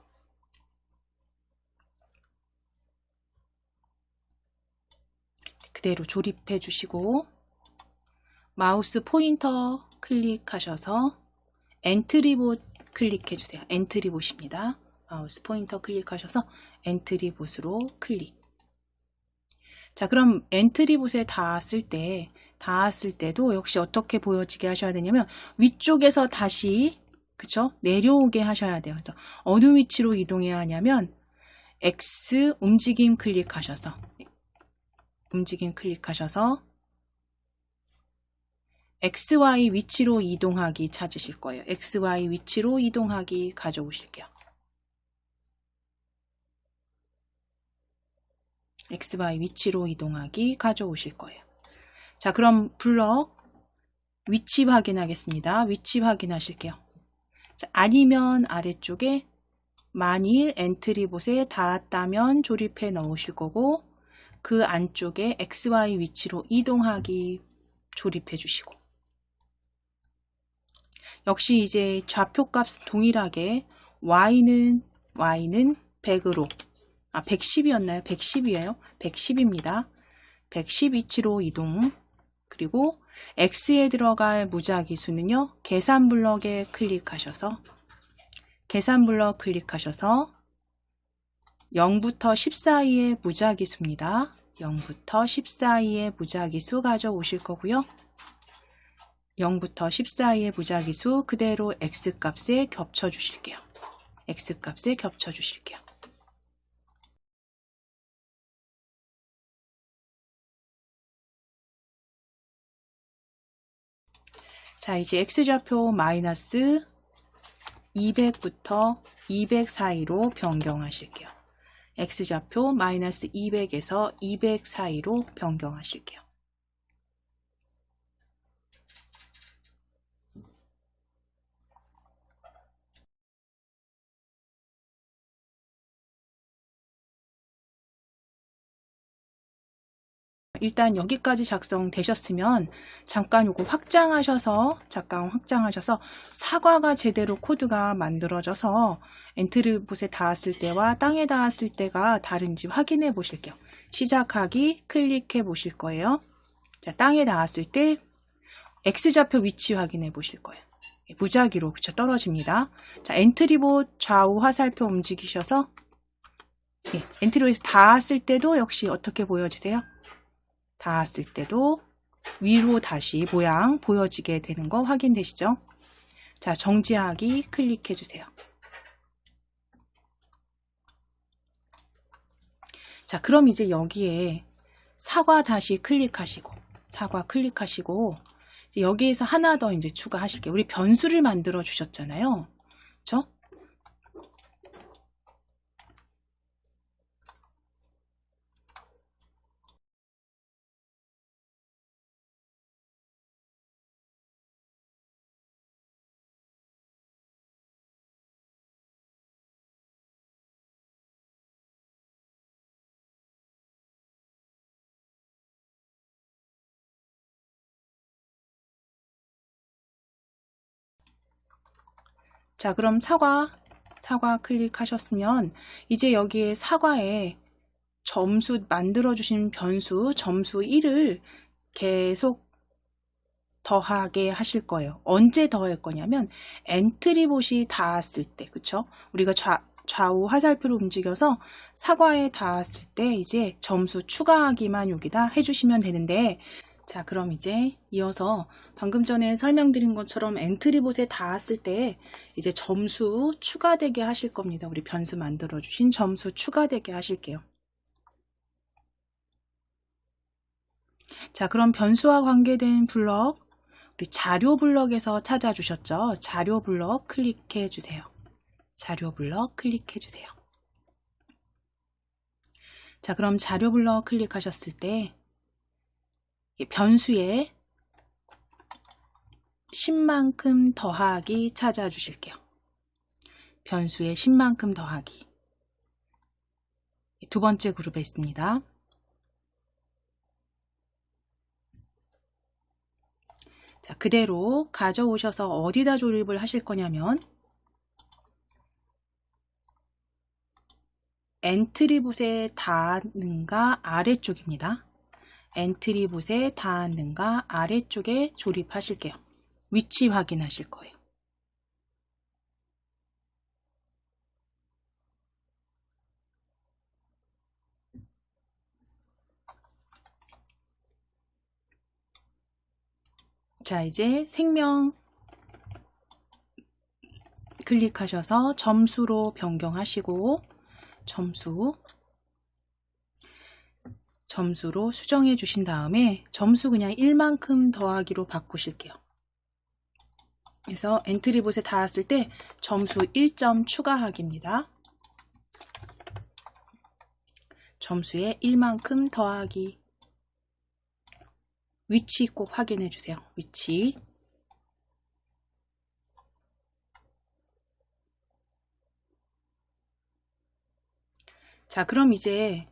그대로 조립해 주시고 마우스 포인터 클릭하셔서 엔트리봇 클릭해 주세요. 엔트리봇입니다. 마우스 포인터 클릭하셔서 엔트리봇으로 클릭. 자, 그럼 엔트리봇에 닿았을 때도 역시 어떻게 보여지게 하셔야 되냐면 위쪽에서 다시 그쵸? 내려오게 하셔야 돼요. 그래서 어느 위치로 이동해야 하냐면 X 움직임 클릭하셔서 XY 위치로 이동하기 찾으실 거예요. XY 위치로 이동하기 가져오실게요. XY 위치로 이동하기 가져오실 거예요. 자, 그럼 블럭 위치 확인하겠습니다. 위치 확인하실게요. 자, 아니면 아래쪽에 만일 엔트리봇에 닿았다면 조립해 넣으실 거고 그 안쪽에 XY 위치로 이동하기 조립해 주시고 역시 이제 좌표값 동일하게 Y는 100으로 110이었나요? 110이에요. 110입니다. 110 위치로 이동. 그리고 X에 들어갈 무작위 수는요. 계산 블럭에 클릭하셔서 0부터 10 사이의 무작위 수입니다. 0부터 10 사이의 무작위 수 가져오실 거고요. 0부터 10 사이의 무작위 수 그대로 X값에 겹쳐 주실게요. X값에 겹쳐 주실게요. 자, 이제 X좌표 마이너스 200부터 200 사이로 변경하실게요. X좌표 마이너스 200에서 200 사이로 변경하실게요. 일단 여기까지 작성되셨으면 잠깐 요거 확장하셔서 사과가 제대로 코드가 만들어져서 엔트리봇에 닿았을 때와 땅에 닿았을 때가 다른지 확인해 보실게요. 시작하기 클릭해 보실 거예요. 자, 땅에 닿았을 때 X좌표 위치 확인해 보실 거예요. 무작위로 그쵸 떨어집니다. 자, 엔트리봇 좌우 화살표 움직이셔서 엔트리봇에 닿았을 때도 역시 어떻게 보여지세요? 닿았을 때도 위로 다시 모양 보여지게 되는 거 확인되시죠? 자, 정지하기 클릭해 주세요. 자, 그럼 이제 여기에 사과 다시 클릭하시고 여기에서 하나 더 이제 추가하실게요. 우리 변수를 만들어 주셨잖아요. 그렇죠? 자, 그럼 사과 클릭하셨으면 이제 여기에 사과에 점수 만들어주신 변수 점수 1을 계속 더하게 하실 거예요. 언제 더할 거냐면 엔트리봇이 닿았을 때, 그쵸? 우리가 좌우 화살표로 움직여서 사과에 닿았을 때 이제 점수 추가하기만 여기다 해주시면 되는데, 자, 그럼 이제 이어서 방금 전에 설명드린 것처럼 엔트리봇에 닿았을 때 이제 점수 추가되게 하실 겁니다. 우리 변수 만들어 주신 점수 추가되게 하실게요. 자, 그럼 변수와 관계된 블럭 우리 자료 블럭에서 찾아주셨죠? 자료 블럭 클릭해 주세요. 자료 블럭 클릭해 주세요. 자, 그럼 자료 블럭 클릭하셨을 때 변수에 10만큼 더하기 찾아주실게요. 변수에 10만큼 더하기 두 번째 그룹에 있습니다. 자, 그대로 가져오셔서 어디다 조립을 하실 거냐면 엔트리봇에 닿는가 아래쪽입니다. 엔트리봇에 닿는가 아래쪽에 조립하실게요. 위치 확인하실 거예요. 자, 이제 생명 클릭하셔서 점수로 변경하시고 점수로 수정해 주신 다음에 점수 그냥 1만큼 더하기로 바꾸실게요. 그래서 엔트리봇에 닿았을 때 점수 1점 추가하기입니다. 점수에 1만큼 더하기. 위치 꼭 확인해 주세요. 위치. 자, 그럼 이제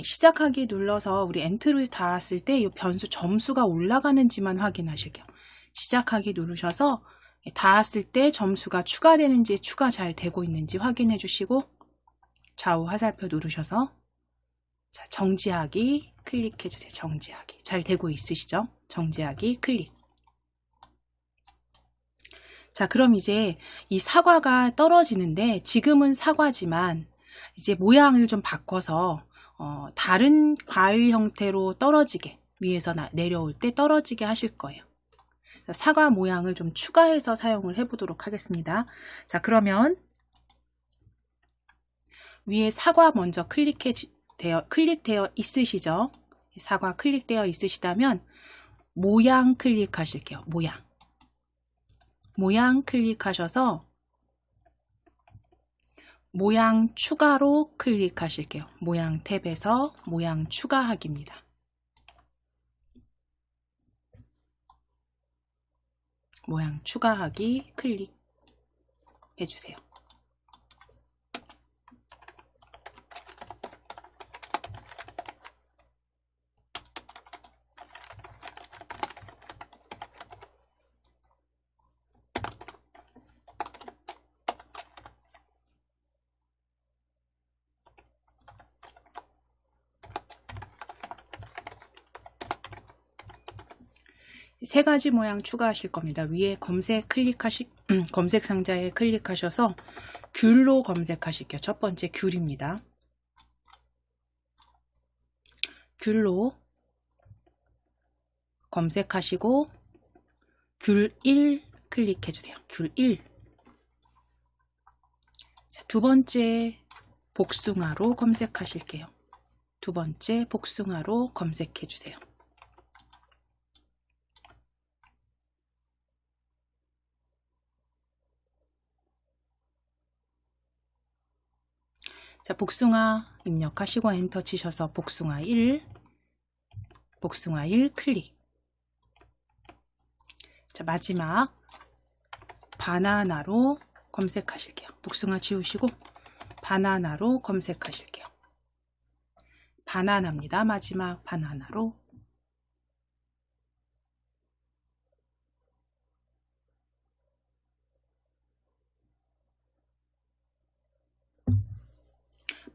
시작하기 눌러서 우리 엔트를 닿았을 때 이 변수 점수가 올라가는지만 확인하실게요. 시작하기 누르셔서 닿았을 때 점수가 추가되는지 추가 잘 되고 있는지 확인해 주시고 좌우 화살표 누르셔서 자, 정지하기 클릭해 주세요. 정지하기. 잘 되고 있으시죠? 정지하기 클릭. 자, 그럼 이제 이 사과가 떨어지는데 지금은 사과지만 이제 모양을 좀 바꿔서 다른 과일 형태로 떨어지게, 위에서 내려올 때 떨어지게 하실 거예요. 사과 모양을 좀 추가해서 사용을 해보도록 하겠습니다. 자, 그러면 위에 사과 먼저 클릭되어 있으시죠? 사과 클릭되어 있으시다면 모양 클릭하실게요. 모양 클릭하셔서 모양 추가로 클릭하실게요. 모양 탭에서 모양 추가하기입니다. 모양 추가하기 클릭해 주세요. 세 가지 모양 추가하실 겁니다. 위에 검색 상자에 클릭하셔서 귤로 검색하실게요. 첫 번째 귤입니다. 귤로 검색하시고 귤 1 클릭해 주세요. 귤 1. 자, 두 번째 복숭아로 검색하실게요. 두 번째 복숭아로 검색해 주세요. 자, 복숭아 입력하시고 엔터 치셔서 복숭아 1 클릭. 자, 마지막 바나나로 검색하실게요. 복숭아 지우시고 바나나로 검색하실게요. 바나나입니다. 마지막 바나나로.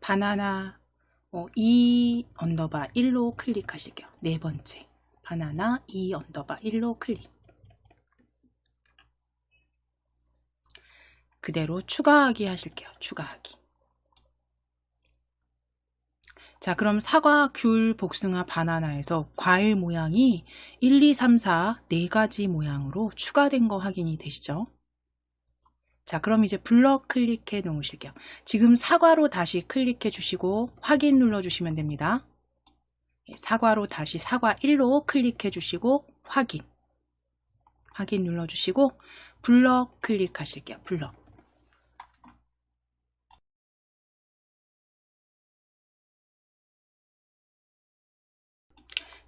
바나나 2_1로 클릭하실게요. 네 번째 바나나 2_1로 클릭. 그대로 추가하기 하실게요. 추가하기. 자, 그럼 사과, 귤, 복숭아, 바나나에서 과일 모양이 1, 2, 3, 4 4가지 모양으로 추가된 거 확인이 되시죠? 자, 그럼 이제 블럭 클릭해 놓으실게요. 지금 사과로 다시 클릭해 주시고 확인 눌러 주시면 됩니다. 사과로 다시 사과 1로 클릭해 주시고 확인 눌러 주시고 블럭 클릭하실게요. 블럭.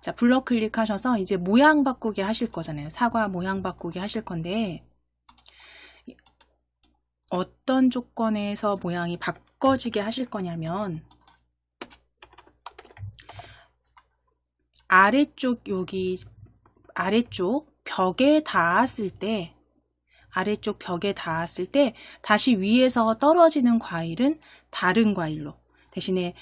자, 블럭 클릭하셔서 이제 모양 바꾸기 하실 거잖아요. 사과 모양 바꾸기 하실 건데 어떤 조건에서 모양이 바꿔지게 하실 거냐면 아래쪽 여기 아래쪽 벽에 닿았을 때 다시 위에서 떨어지는 과일은 다른 과일로, 대신에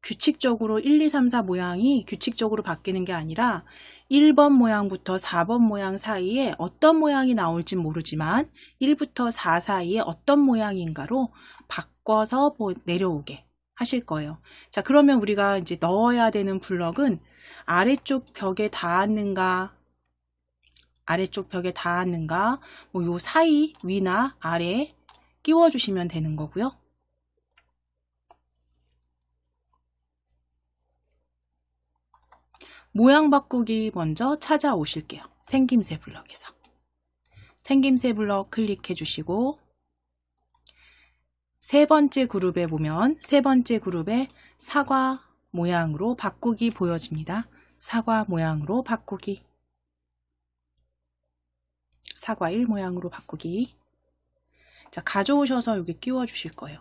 규칙적으로 1, 2, 3, 4 모양이 규칙적으로 바뀌는 게 아니라 1번 모양부터 4번 모양 사이에 어떤 모양이 나올지 모르지만 1부터 4 사이에 어떤 모양인가로 바꿔서 내려오게 하실 거예요. 자, 그러면 우리가 이제 넣어야 되는 블럭은 아래쪽 벽에 닿았는가, 뭐 요 사이 위나 아래 끼워 주시면 되는 거고요. 모양 바꾸기 먼저 찾아오실게요. 생김새 블럭에서. 생김새 블럭 클릭해 주시고 세 번째 그룹에 보면 세 번째 그룹에 사과 모양으로 바꾸기 보여집니다. 사과 모양으로 바꾸기. 사과일 모양으로 바꾸기. 자, 가져오셔서 여기 끼워 주실 거예요.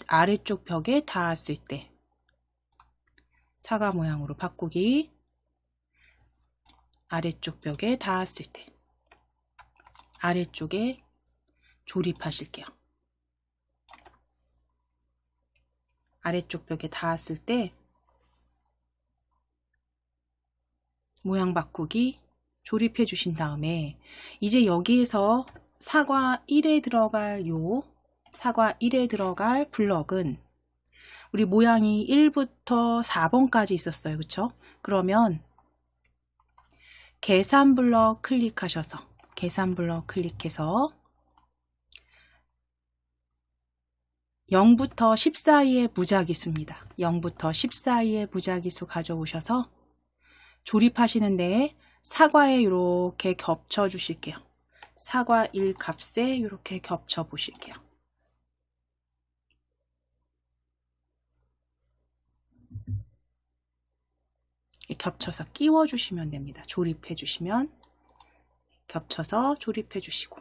아래쪽 벽에 닿았을 때 사과 모양으로 바꾸기. 아래쪽 벽에 닿았을 때 아래쪽에 조립하실게요. 아래쪽 벽에 닿았을 때 모양 바꾸기 조립해 주신 다음에 이제 여기에서 사과 1에 들어갈 블럭은 우리 모양이 1부터 4번까지 있었어요. 그쵸? 그러면 계산 블럭 클릭하셔서 계산 블럭 클릭해서 0부터 10 사이의 무작위수입니다. 0부터 10 사이의 무작위수 가져오셔서 조립하시는데 사과에 이렇게 겹쳐 주실게요. 사과 1 값에 이렇게 겹쳐 보실게요. 겹쳐서 끼워 주시면 됩니다. 조립해 주시면 겹쳐서 조립해 주시고,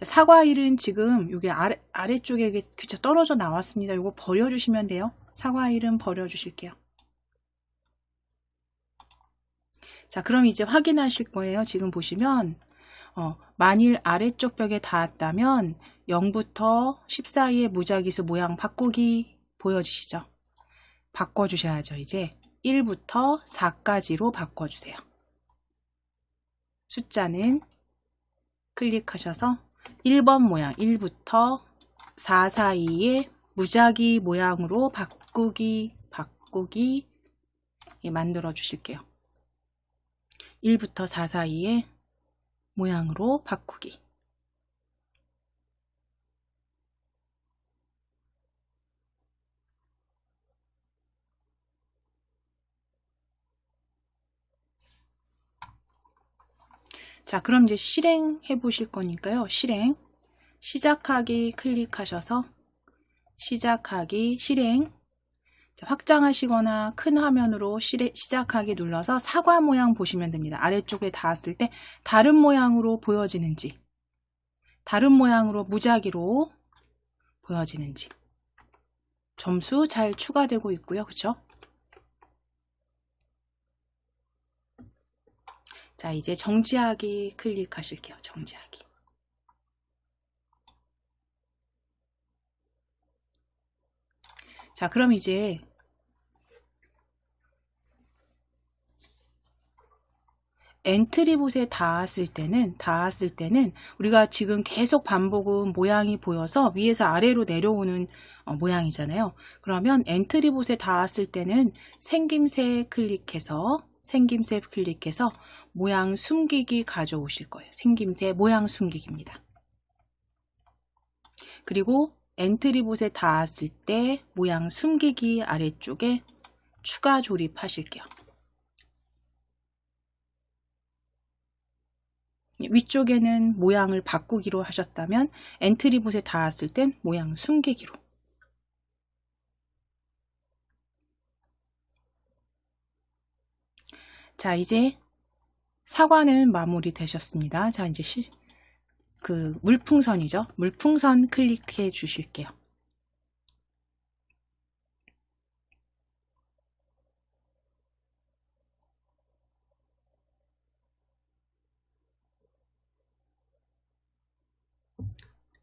사과 1은 지금 여기 아래쪽에 그쵸 떨어져 나왔습니다. 이거 버려 주시면 돼요. 사과 1은 버려 주실게요. 자, 그럼 이제 확인하실 거예요. 지금 보시면 만일 아래쪽 벽에 닿았다면 0부터 10 사이의 무작위수 모양 바꾸기 보여지시죠? 바꿔주셔야죠. 이제 1부터 4까지로 바꿔주세요. 숫자는 클릭하셔서 1번 모양 1부터 4 사이에 무작위 모양으로 바꾸기 만들어 주실게요. 1부터 4 사이에 모양으로 바꾸기. 자, 그럼 이제 실행해 보실 거니까요. 시작하기 클릭하셔서 시작하기, 실행. 자, 확장하시거나 큰 화면으로 시작하기 눌러서 사과 모양 보시면 됩니다. 아래쪽에 닿았을 때 다른 모양으로 보여지는지, 다른 모양으로 무작위로 보여지는지. 점수 잘 추가되고 있고요. 그쵸? 자, 이제 정지하기 클릭하실게요. 정지하기. 자, 그럼 이제 엔트리봇에 닿았을 때는 우리가 지금 계속 반복은 모양이 보여서 위에서 아래로 내려오는 모양이잖아요. 그러면 엔트리봇에 닿았을 때는 생김새 클릭해서 모양 숨기기 가져오실 거예요. 생김새 모양 숨기기입니다. 그리고 엔트리봇에 닿았을 때 모양 숨기기 아래쪽에 추가 조립하실게요. 위쪽에는 모양을 바꾸기로 하셨다면 엔트리봇에 닿았을 땐 모양 숨기기로. 자, 이제 사과는 마무리 되셨습니다. 자, 이제 물풍선이죠. 물풍선 클릭해 주실게요.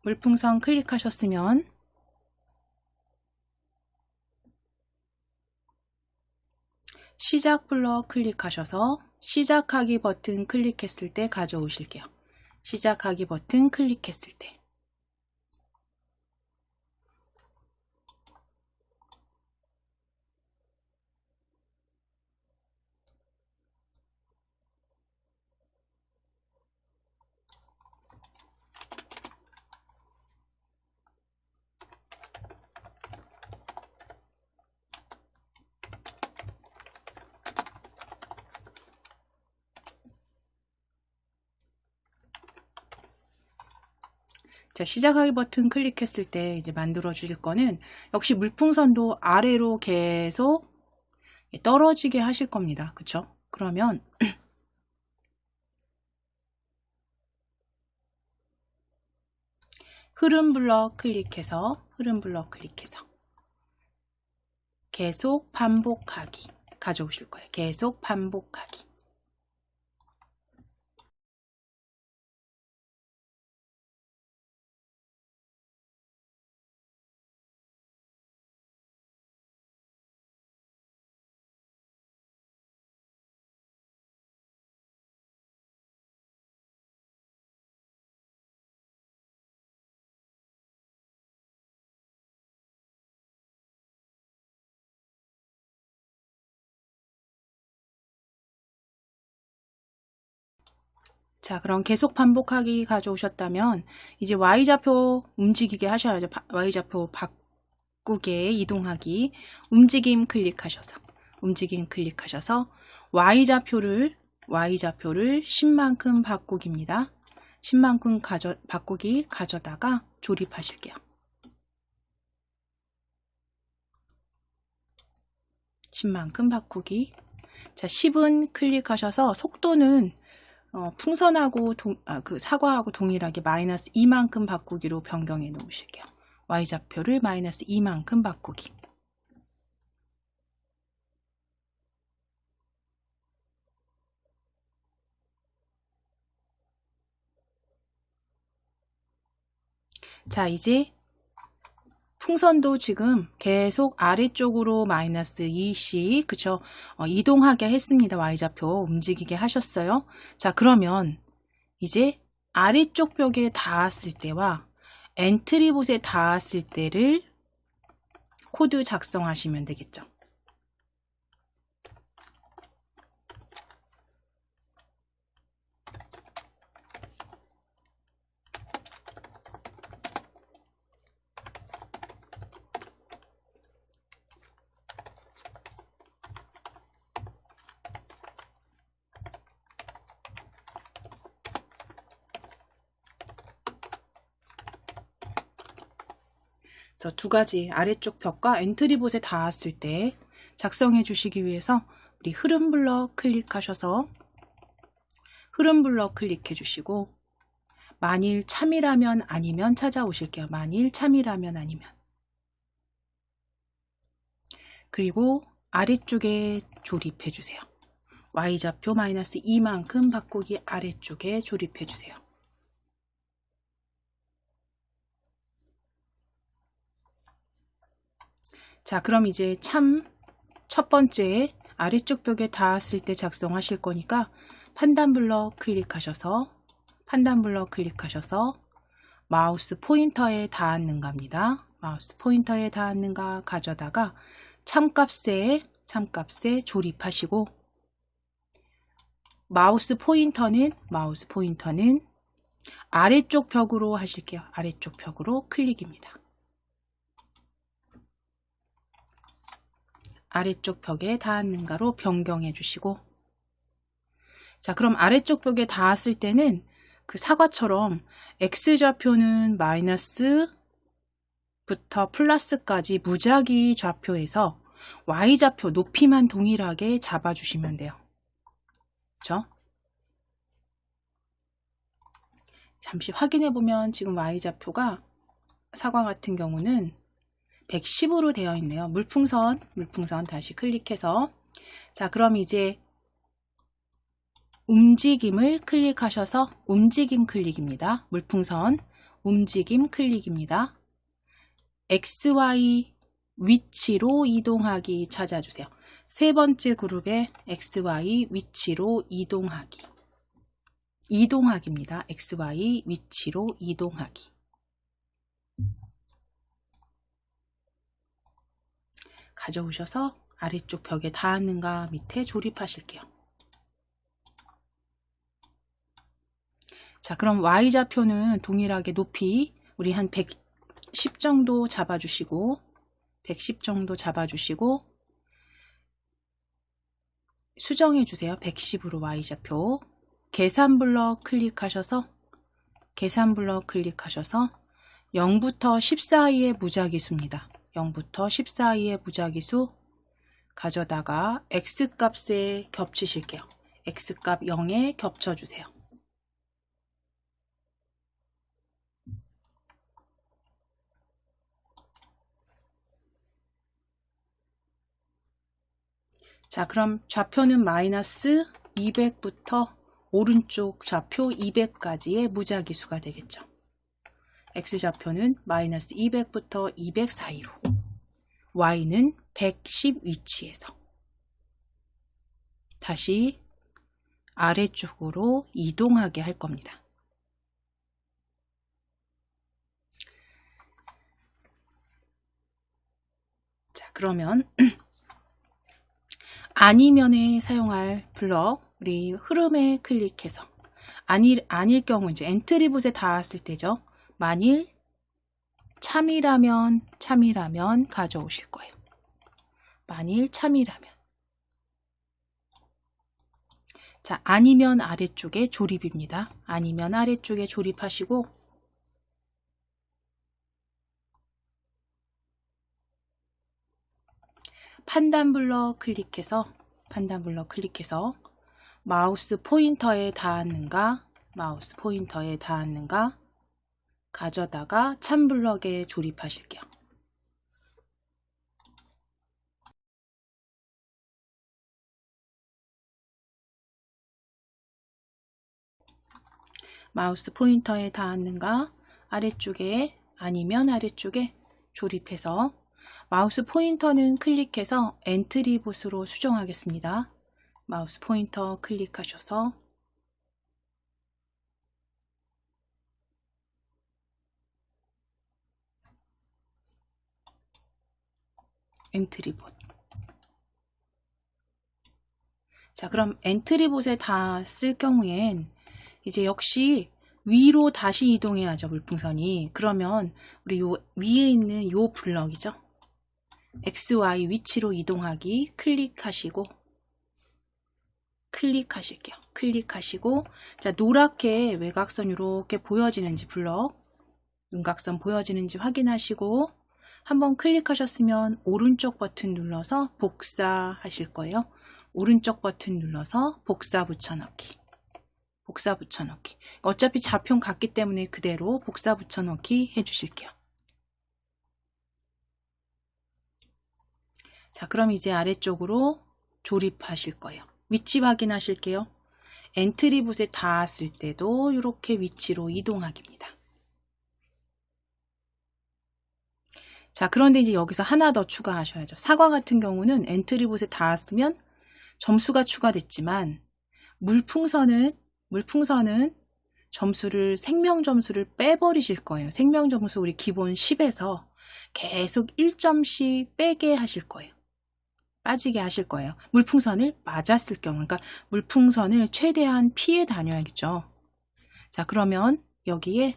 물풍선 클릭하셨으면 시작 블럭 클릭하셔서 시작하기 버튼 클릭했을 때 가져오실게요. 시작하기 버튼 클릭했을 때. 자, 시작하기 버튼 클릭했을 때 이제 만들어 주실 거는 역시 물풍선도 아래로 계속 떨어지게 하실 겁니다. 그쵸? 그러면 흐름 블럭 클릭해서 계속 반복하기 가져오실 거예요. 계속 반복하기. 자, 그럼 계속 반복하기 가져오셨다면 이제 Y좌표 움직이게 하셔야죠. Y좌표 바꾸게 이동하기 움직임 클릭하셔서 Y좌표를 10만큼 바꾸기입니다. 10만큼 바꾸기 가져다가 조립하실게요. 10만큼 바꾸기. 자, 10은 클릭하셔서 속도는 풍선하고 그 사과하고 동일하게 마이너스 2만큼 바꾸기로 변경해 놓으실게요. Y좌표를 마이너스 2만큼 바꾸기. 자, 이제 풍선도 지금 계속 아래쪽으로 마이너스 2씩 그쵸? 이동하게 했습니다. Y좌표 움직이게 하셨어요. 자, 그러면 이제 아래쪽 벽에 닿았을 때와 엔트리봇에 닿았을 때를 코드 작성하시면 되겠죠. 두 가지 아래쪽 벽과 엔트리봇에 닿았을 때 작성해 주시기 위해서 우리 흐름 블럭 클릭하셔서 흐름 블럭 클릭해 주시고 만일 참이라면 아니면 찾아오실게요. 만일 참이라면 아니면. 그리고 아래쪽에 조립해 주세요. Y좌표 마이너스 2만큼 바꾸기 아래쪽에 조립해 주세요. 자, 그럼 이제 참 첫 번째 아래쪽 벽에 닿았을 때 작성하실 거니까 판단 블럭 클릭하셔서 마우스 포인터에 닿았는가입니다. 마우스 포인터에 닿았는가 가져다가 참값에 조립하시고 마우스 포인터는 아래쪽 벽으로 하실게요. 아래쪽 벽으로 클릭입니다. 아래쪽 벽에 닿았는가로 변경해 주시고 자, 그럼 아래쪽 벽에 닿았을 때는 그 사과처럼 X좌표는 마이너스부터 플러스까지 무작위 좌표에서 Y좌표 높이만 동일하게 잡아주시면 돼요. 그렇죠? 잠시 확인해 보면 지금 Y좌표가 사과 같은 경우는 110으로 되어 있네요. 물풍선 다시 클릭해서 자, 그럼 이제 움직임을 클릭하셔서 움직임 클릭입니다. 물풍선 움직임 클릭입니다. XY 위치로 이동하기 찾아주세요. 세 번째 그룹에 XY 위치로 이동하기. 이동하기입니다. XY 위치로 이동하기. 가져오셔서 아래쪽 벽에 닿았는가 밑에 조립하실게요. 자, 그럼 Y좌표는 동일하게 높이 우리 한 110 정도 잡아주시고 110 정도 잡아주시고 수정해주세요. 110으로 Y좌표. 계산 블럭 클릭하셔서 0부터 10 사이의 무작위수입니다. 0부터 10 사이의 무작위수 가져다가 X값에 겹치실게요. X값 0에 겹쳐주세요. 자, 그럼 좌표는 마이너스 200부터 오른쪽 좌표 200까지의 무작위수가 되겠죠. X좌표는 마이너스 200부터 200 사이로, Y는 110 위치에서 다시 아래쪽으로 이동하게 할 겁니다. 자, 그러면 아니면에 사용할 블럭, 우리 흐름에 클릭해서 아닐 경우 이제 엔트리봇에 닿았을 때죠. 만일 참이라면 가져오실 거예요. 만일 참이라면. 자, 아니면 아래쪽에 조립입니다. 아니면 아래쪽에 조립하시고 판단 블럭 클릭해서 마우스 포인터에 닿았는가 가져다가 참 블럭에 조립하실게요. 마우스 포인터에 닿았는가 아래쪽에 아니면 아래쪽에 조립해서 마우스 포인터는 클릭해서 엔트리봇으로 수정하겠습니다. 마우스 포인터 클릭하셔서 엔트리봇. 자, 그럼 엔트리봇에 닿았을 경우엔 이제 역시 위로 다시 이동해야죠, 물풍선이. 그러면 우리 요 위에 있는 요 블럭이죠. XY 위치로 이동하기 클릭하실게요. 클릭하시고, 자, 노랗게 외곽선 이렇게 보여지는지 블럭, 윤곽선 보여지는지 확인하시고, 한번 클릭하셨으면 오른쪽 버튼 눌러서 복사하실 거예요. 오른쪽 버튼 눌러서 복사 붙여넣기. 어차피 좌표는 같기 때문에 그대로 복사 붙여넣기 해주실게요. 자, 그럼 이제 아래쪽으로 조립하실 거예요. 위치 확인하실게요. 엔트리봇에 닿았을 때도 이렇게 위치로 이동하기입니다. 자, 그런데 이제 여기서 하나 더 추가하셔야죠. 사과 같은 경우는 엔트리봇에 닿았으면 점수가 추가됐지만 물풍선은 생명 점수를 빼버리실 거예요. 생명 점수 우리 기본 10에서 계속 1점씩 빼게 하실 거예요. 빠지게 하실 거예요. 물풍선을 맞았을 경우, 그러니까 물풍선을 최대한 피해 다녀야겠죠. 자, 그러면 여기에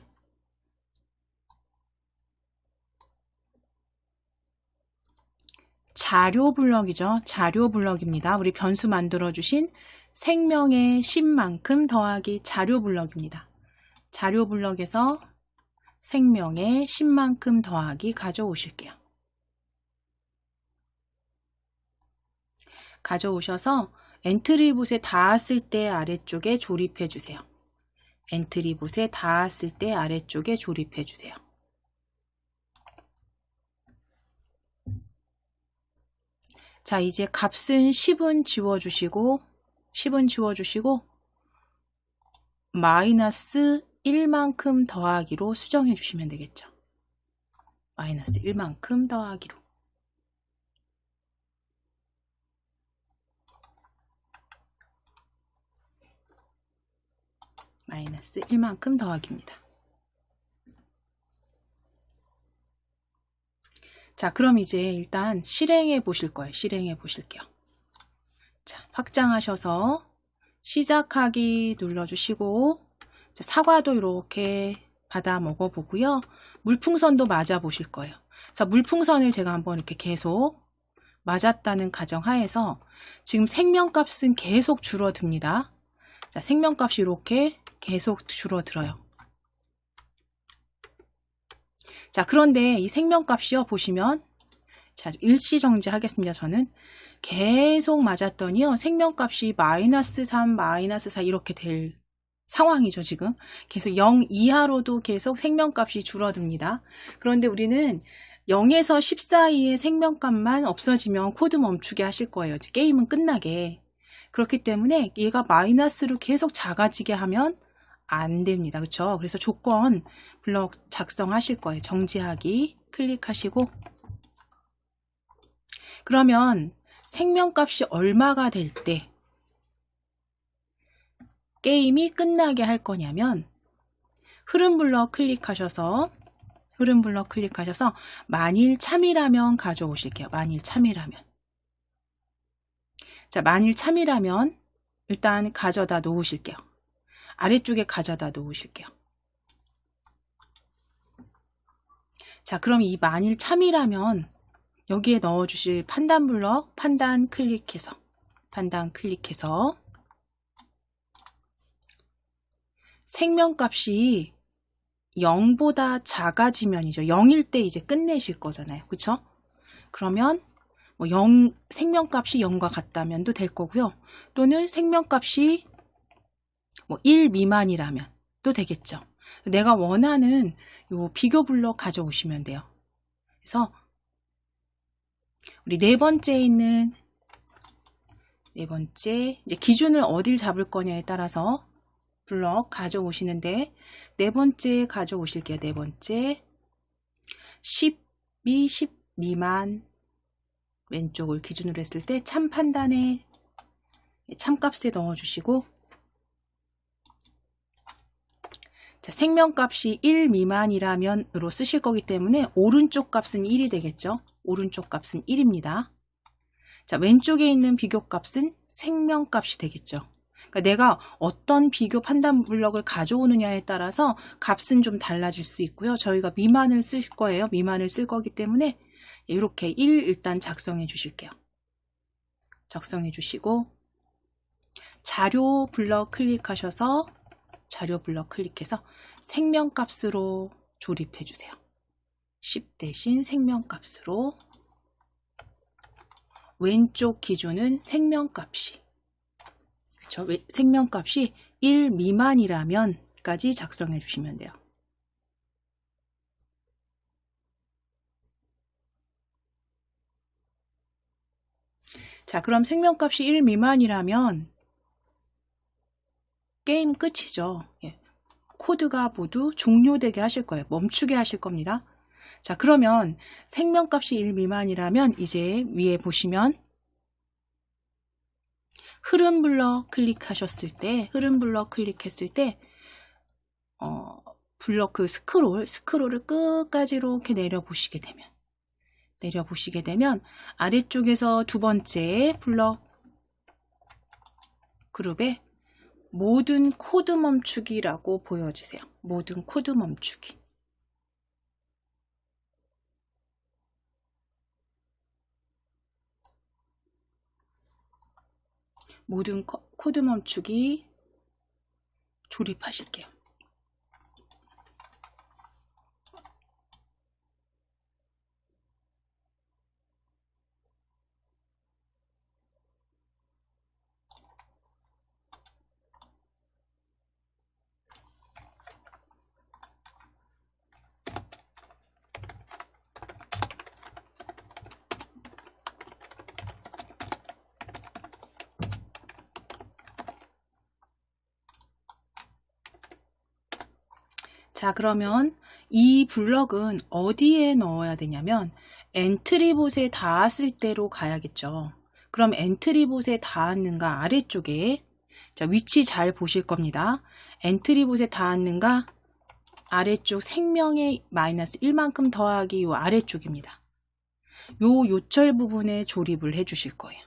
자료 블럭이죠. 자료 블럭입니다. 우리 변수 만들어 주신 생명의 10만큼 더하기 자료 블럭입니다. 자료 블럭에서 생명의 10만큼 더하기 가져오실게요. 가져오셔서 엔트리봇에 닿았을 때 아래쪽에 조립해 주세요. 엔트리봇에 닿았을 때 아래쪽에 조립해 주세요. 자, 이제 값은 10은 지워주시고 마이너스 1만큼 더하기로 수정해 주시면 되겠죠. 마이너스 1만큼 더하기로. 마이너스 1만큼 더하기입니다. 자, 그럼 이제 일단 실행해 보실 거예요. 실행해 보실게요. 자, 확장하셔서 시작하기 눌러주시고, 자, 사과도 이렇게 받아 먹어보고요. 물풍선도 맞아 보실 거예요. 자, 물풍선을 제가 한번 이렇게 계속 맞았다는 가정하에서 지금 생명값은 계속 줄어듭니다. 자, 생명값이 이렇게 계속 줄어들어요. 자, 그런데 이 생명값이요, 보시면, 자, 일시정지 하겠습니다. 저는 계속 맞았더니요, 생명값이 마이너스 3, 마이너스 4 이렇게 될 상황이죠, 지금. 계속 0 이하로도 계속 생명값이 줄어듭니다. 그런데 우리는 0에서 10 사이의 생명값만 없어지면 코드 멈추게 하실 거예요. 게임은 끝나게. 그렇기 때문에 얘가 마이너스로 계속 작아지게 하면 안 됩니다. 그렇죠? 그래서 조건 블럭 작성하실 거예요. 정지하기 클릭하시고, 그러면 생명값이 얼마가 될 때 게임이 끝나게 할 거냐면, 흐름 블럭 클릭하셔서 만일 참이라면 가져오실게요. 만일 참이라면. 자, 만일 참이라면 일단 가져다 놓으실게요. 아래쪽에 가져다 놓으실게요. 자, 그럼 이 만일 참이라면 여기에 넣어주실 판단 블럭, 판단 클릭해서 생명값이 0보다 작아지면이죠. 0일 때 이제 끝내실 거잖아요. 그쵸? 그러면 뭐 생명값이 0과 같다면도 될 거고요. 또는 생명값이 뭐 1 미만이라면 또 되겠죠. 내가 원하는 요 비교 블럭 가져오시면 돼요. 그래서 우리 네 번째에 있는 이제 기준을 어딜 잡을 거냐에 따라서 블럭 가져오시는데, 네 번째 가져오실게요. 네 번째 10이 10 미만 왼쪽을 기준으로 했을 때 참 판단에 참값에 넣어주시고, 자, 생명값이 1 미만이라면으로 쓰실 거기 때문에 오른쪽 값은 1이 되겠죠. 오른쪽 값은 1입니다. 자, 왼쪽에 있는 비교값은 생명값이 되겠죠. 그러니까 내가 어떤 비교 판단 블럭을 가져오느냐에 따라서 값은 좀 달라질 수 있고요. 저희가 미만을 쓸 거예요. 미만을 쓸 거기 때문에 이렇게 1 일단 작성해 주실게요. 작성해 주시고, 자료 블럭 클릭하셔서 자료 블럭 클릭해서 생명값으로 조립해 주세요. 10 대신 생명값으로. 왼쪽 기준은 생명값이, 그쵸? 생명값이 1 미만이라면까지 작성해 주시면 돼요. 자, 그럼 생명값이 1 미만이라면 게임 끝이죠. 예. 코드가 모두 종료되게 하실 거예요. 멈추게 하실 겁니다. 자, 그러면 생명값이 1 미만이라면 이제 위에 보시면 흐름 블럭 클릭하셨을 때, 흐름 블럭 클릭했을 때 블럭 그 스크롤을 끝까지 이렇게 내려보시게 되면 아래쪽에서 두 번째 블럭 그룹에 모든 코드 멈추기라고 보여주세요. 모든 코드 멈추기. 모든 코드 멈추기 조립하실게요. 자, 그러면 이 블럭은 어디에 넣어야 되냐면 엔트리봇에 닿았을 때로 가야겠죠. 그럼 엔트리봇에 닿았는가 아래쪽에, 자, 위치 잘 보실 겁니다. 엔트리봇에 닿았는가 아래쪽 생명의 마이너스 1만큼 더하기 요 아래쪽입니다. 요 요철 부분에 조립을 해 주실 거예요.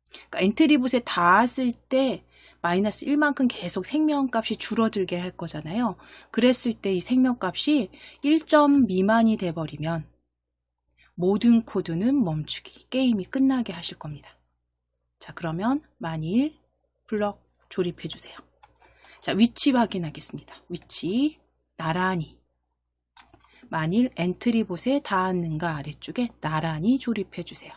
그러니까 엔트리봇에 닿았을 때 마이너스 1만큼 계속 생명값이 줄어들게 할 거잖아요. 그랬을 때 이 생명값이 1점 미만이 돼버리면 모든 코드는 멈추기, 게임이 끝나게 하실 겁니다. 자, 그러면 만일 블럭 조립해 주세요. 자, 위치 확인하겠습니다. 위치 나란히, 만일 엔트리봇에 닿았는가 아래쪽에 나란히 조립해 주세요.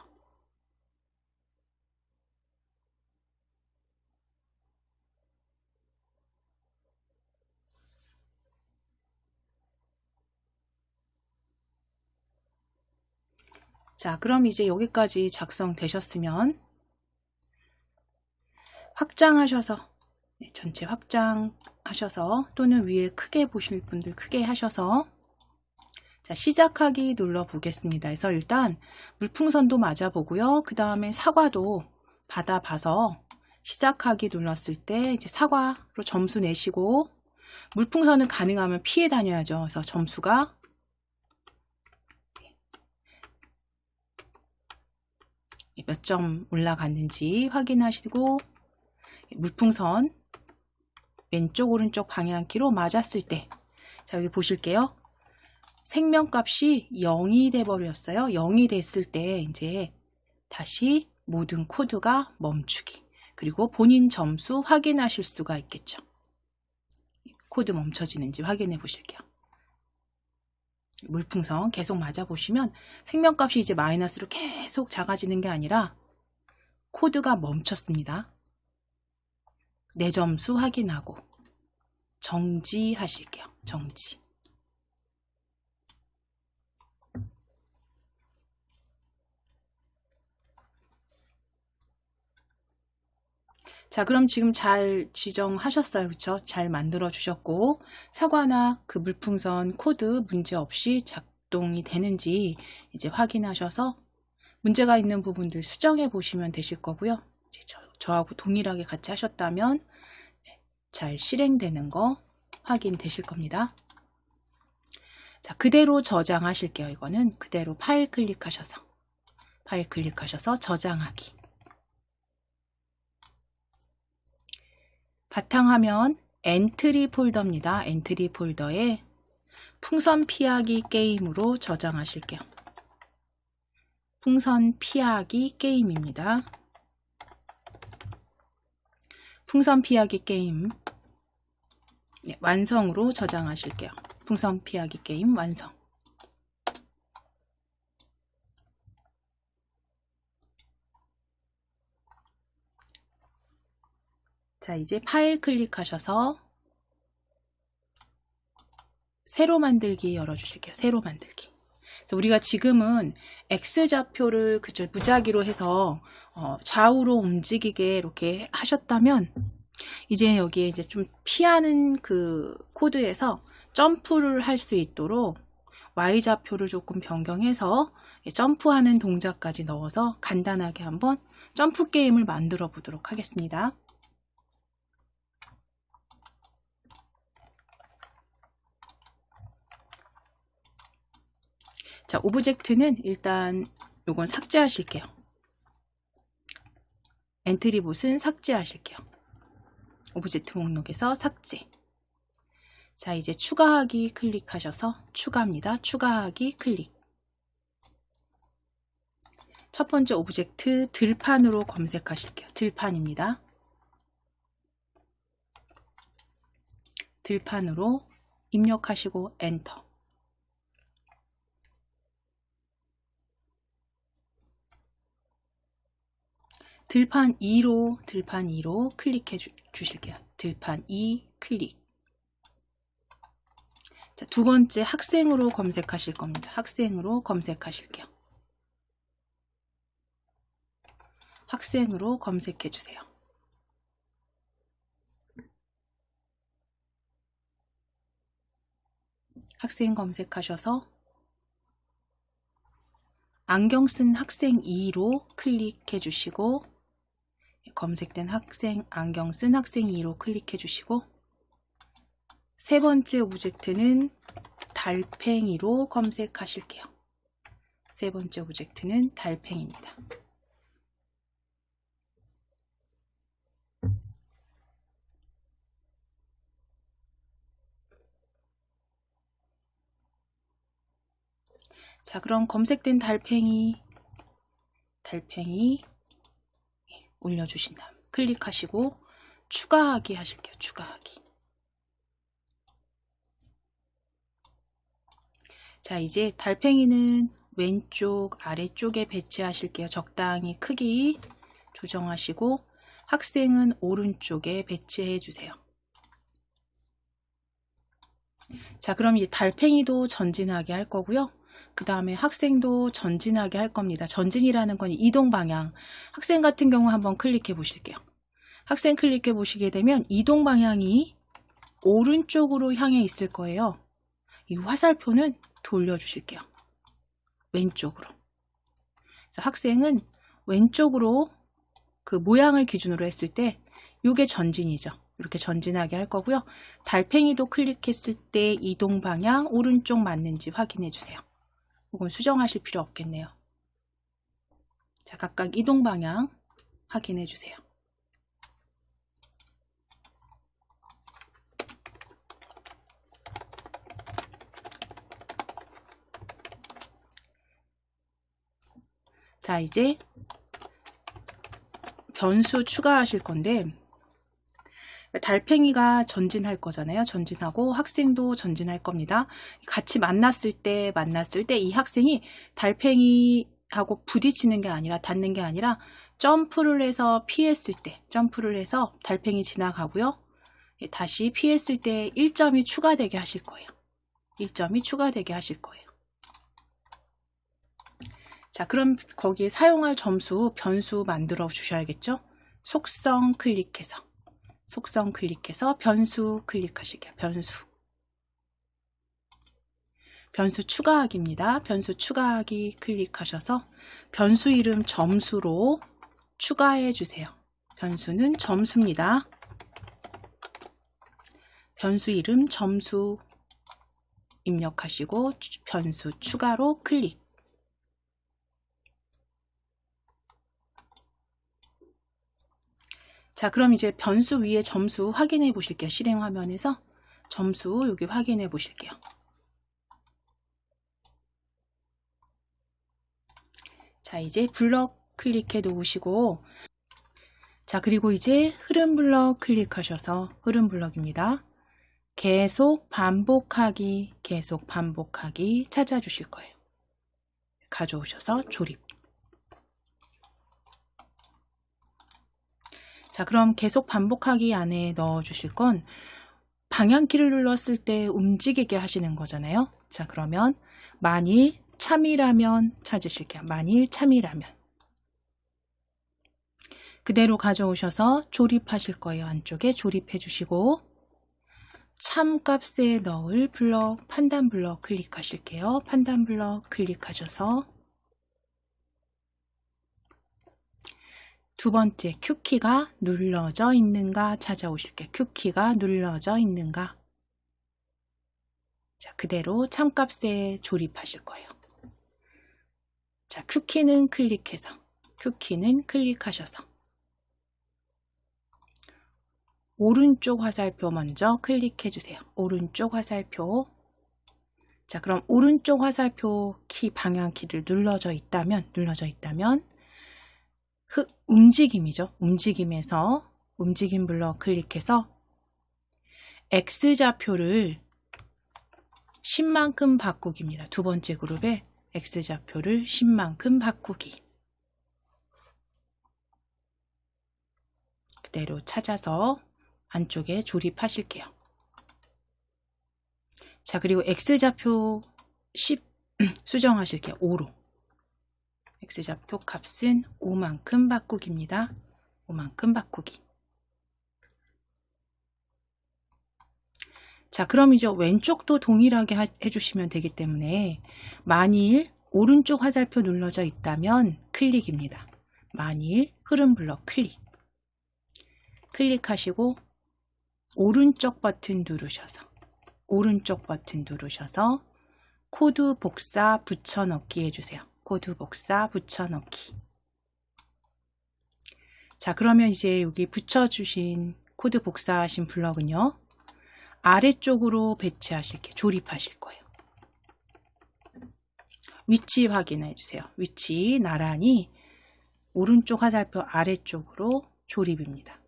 자, 그럼 이제 여기까지 작성되셨으면 확장하셔서, 전체 확장하셔서, 또는 위에 크게 보실 분들 크게 하셔서, 자, 시작하기 눌러 보겠습니다. 그래서 일단 물풍선도 맞아보고요. 그 다음에 사과도 받아봐서 시작하기 눌렀을 때 이제 사과로 점수 내시고, 물풍선은 가능하면 피해 다녀야죠. 그래서 점수가 몇 점 올라갔는지 확인하시고, 물풍선 왼쪽 오른쪽 방향키로 맞았을 때, 자, 여기 보실게요. 생명값이 0이 돼 버렸어요. 0이 됐을 때 이제 다시 모든 코드가 멈추기, 그리고 본인 점수 확인하실 수가 있겠죠. 코드 멈춰지는지 확인해 보실게요. 물풍선 계속 맞아 보시면 생명값이 이제 마이너스로 계속 작아지는 게 아니라 코드가 멈췄습니다. 내 점수 확인하고 정지하실게요. 정지. 자, 그럼 지금 잘 지정하셨어요. 그쵸? 잘 만들어 주셨고, 사과나 그 물풍선 코드 문제 없이 작동이 되는지 이제 확인하셔서 문제가 있는 부분들 수정해 보시면 되실 거고요. 이제 저하고 동일하게 같이 하셨다면 잘 실행되는 거 확인되실 겁니다. 자, 그대로 저장하실게요. 이거는 그대로 파일 클릭하셔서 저장하기. 바탕화면 엔트리 폴더입니다. 엔트리 폴더에 풍선 피하기 게임으로 저장하실게요. 풍선 피하기 게임입니다. 풍선 피하기 게임, 네, 완성으로 저장하실게요. 풍선 피하기 게임 완성. 자, 이제 파일 클릭하셔서 새로 만들기 열어주실게요. 새로 만들기. 그래서 우리가 지금은 X좌표를 그저 무작위로 해서 좌우로 움직이게 이렇게 하셨다면, 이제 여기에 이제 좀 피하는 그 코드에서 점프를 할 수 있도록 Y좌표를 조금 변경해서 점프하는 동작까지 넣어서 간단하게 한번 점프 게임을 만들어 보도록 하겠습니다. 자, 오브젝트는 일단 요건 삭제하실게요. 엔트리봇은 삭제하실게요. 오브젝트 목록에서 삭제. 자, 이제 추가하기 클릭하셔서 추가입니다. 추가하기 클릭. 첫 번째 오브젝트 들판으로 검색하실게요. 들판입니다. 들판으로 입력하시고 엔터. 들판 2로 클릭해 주실게요. 들판 2 클릭. 자, 두 번째 학생으로 검색하실 겁니다. 학생으로 검색하실게요. 학생으로 검색해 주세요. 학생 검색하셔서 안경 쓴 학생 2로 클릭해 주시고, 검색된 학생, 안경 쓴 학생 2로 클릭해 주시고, 세 번째 오브젝트는 달팽이로 검색하실게요. 세 번째 오브젝트는 달팽이입니다. 자, 그럼 검색된 달팽이 올려주신 다음 클릭하시고 추가하기 하실게요. 추가하기. 자, 이제 달팽이는 왼쪽 아래쪽에 배치하실게요. 적당히 크기 조정하시고 학생은 오른쪽에 배치해 주세요. 자, 그럼 이제 달팽이도 전진하게 할 거고요. 그 다음에 학생도 전진하게 할 겁니다. 전진이라는 건 이동 방향. 학생 같은 경우 한번 클릭해 보실게요. 학생 클릭해 보시게 되면 이동 방향이 오른쪽으로 향해 있을 거예요. 이 화살표는 돌려주실게요. 왼쪽으로. 그래서 학생은 왼쪽으로 그 모양을 기준으로 했을 때 이게 전진이죠. 이렇게 전진하게 할 거고요. 달팽이도 클릭했을 때 이동 방향 오른쪽 맞는지 확인해 주세요. 이건 수정하실 필요 없겠네요. 자, 각각 이동 방향 확인해 주세요. 자, 이제 변수 추가하실 건데, 달팽이가 전진할 거잖아요. 전진하고 학생도 전진할 겁니다. 같이 만났을 때 이 학생이 달팽이하고 부딪히는 게 아니라 닿는 게 아니라 점프를 해서 피했을 때, 점프를 해서 달팽이 지나가고요. 다시 피했을 때 1점이 추가되게 하실 거예요. 1점이 추가되게 하실 거예요. 자, 그럼 거기에 사용할 점수, 변수 만들어 주셔야겠죠? 속성 클릭해서 변수 클릭하실게요. 변수 추가하기입니다. 변수 추가하기 클릭하셔서 변수 이름 점수로 추가해 주세요. 변수는 점수입니다. 변수 이름 점수 입력하시고 변수 추가로 클릭. 자, 그럼 이제 변수 위에 점수 확인해 보실게요. 실행 화면에서 점수 여기 확인해 보실게요. 자, 이제 블럭 클릭해 놓으시고, 자, 그리고 이제 흐름 블럭 클릭하셔서 흐름 블럭입니다. 계속 반복하기 찾아주실 거예요. 가져오셔서 조립. 자, 그럼 계속 반복하기 안에 넣어 주실 건 방향키를 눌렀을 때 움직이게 하시는 거잖아요. 자, 그러면 만일 참이라면 찾으실게요. 만일 참이라면. 그대로 가져오셔서 조립하실 거예요. 안쪽에 조립해 주시고 참 값에 넣을 블럭, 판단 블럭 클릭하실게요. 판단 블럭 클릭하셔서 두 번째 Q키가 눌러져 있는가 찾아오실게요. Q키가 눌러져 있는가. 자, 그대로 참값에 조립하실 거예요. 자, Q키는 클릭하셔서 오른쪽 화살표 먼저 클릭해 주세요. 오른쪽 화살표. 자, 그럼 오른쪽 화살표 키 방향키를 눌러져 있다면 움직임이죠. 움직임에서 움직임 블럭 클릭해서 X좌표를 10만큼 바꾸기입니다. 두 번째 그룹에 X좌표를 10만큼 바꾸기. 그대로 찾아서 안쪽에 조립하실게요. 자, 그리고 X좌표 10 수정하실게요. 5로. X좌표 값은 5만큼 바꾸기입니다. 5만큼 바꾸기. 자, 그럼 이제 왼쪽도 동일하게 해주시면 되기 때문에 만일 오른쪽 화살표 눌러져 있다면 클릭입니다. 만일 흐름 블럭 클릭하시고 오른쪽 버튼 누르셔서 코드 복사 붙여넣기 해주세요. 코드 복사 붙여넣기. 자, 그러면 이제 여기 붙여주신 코드 복사하신 블럭은요, 아래쪽으로 배치하실게요. 조립하실 거예요. 위치 확인해 주세요. 위치 나란히 오른쪽 화살표 아래쪽으로 조립입니다.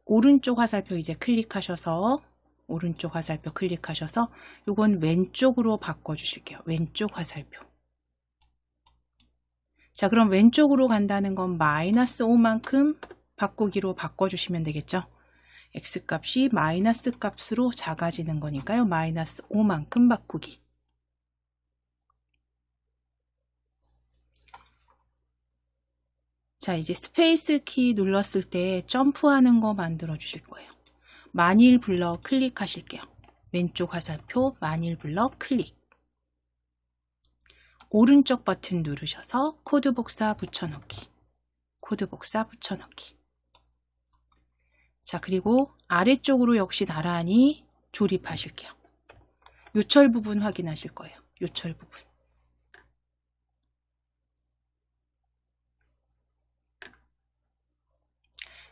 오른쪽 화살표 이제 클릭하셔서 요건 왼쪽으로 바꿔 주실게요. 왼쪽 화살표. 자, 그럼 왼쪽으로 간다는 건 -5만큼 바꾸기로 바꿔주시면 되겠죠. X값이 마이너스 값으로 작아지는 거니까요. -5만큼 바꾸기. 자, 이제 스페이스 키 눌렀을 때 점프하는 거 만들어 주실 거예요. 만일 블럭 클릭하실게요. 왼쪽 화살표 만일 블럭 클릭. 오른쪽 버튼 누르셔서 코드 복사 붙여넣기. 자, 그리고 아래쪽으로 역시 나란히 조립하실게요. 요철 부분 확인하실 거예요. 요철 부분.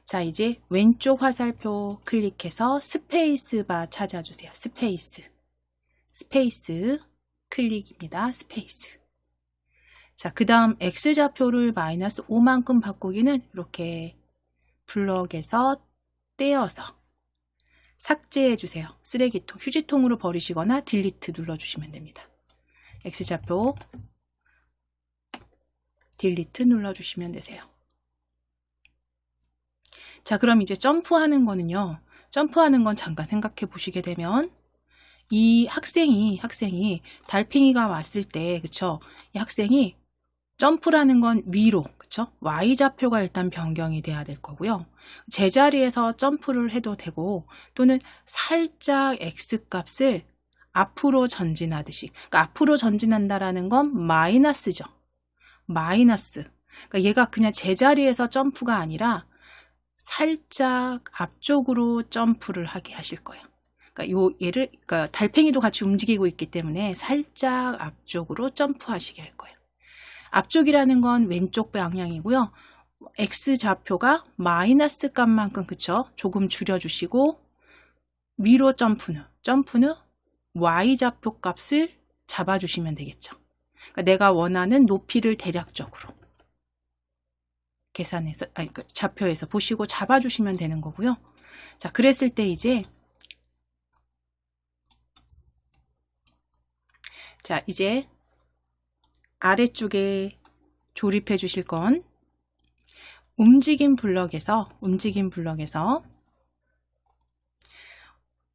자, 이제 왼쪽 화살표 클릭해서 스페이스 바 찾아주세요. 스페이스 클릭입니다. 스페이스. 자, 그 다음 X좌표를 -5만큼 바꾸기는 이렇게 블럭에서 떼어서 삭제해 주세요. 쓰레기통, 휴지통으로 버리시거나 딜리트 눌러주시면 됩니다. X좌표 딜리트 눌러주시면 되세요. 자, 그럼 이제 점프하는 거는요. 점프하는 건 잠깐 생각해 보시게 되면 이 학생이 달팽이가 왔을 때, 그쵸? 이 학생이 점프라는 건 위로, 그쵸? Y좌표가 일단 변경이 돼야 될 거고요. 제자리에서 점프를 해도 되고, 또는 살짝 X값을 앞으로 전진하듯이. 그러니까 앞으로 전진한다라는 건 마이너스죠. 마이너스. 그러니까 얘가 그냥 제자리에서 점프가 아니라 살짝 앞쪽으로 점프를 하게 하실 거예요. 그러니까 달팽이도 같이 움직이고 있기 때문에 살짝 앞쪽으로 점프하시게 할 거예요. 앞쪽이라는 건 왼쪽 방향이고요. X좌표가 마이너스 값만큼, 그쵸? 조금 줄여주시고, 위로 점프는 Y좌표 값을 잡아주시면 되겠죠. 그러니까 내가 원하는 높이를 대략적으로 계산해서, 좌표에서 보시고 잡아주시면 되는 거고요. 자, 그랬을 때 이제, 아래쪽에 조립해 주실 건 움직임 블럭에서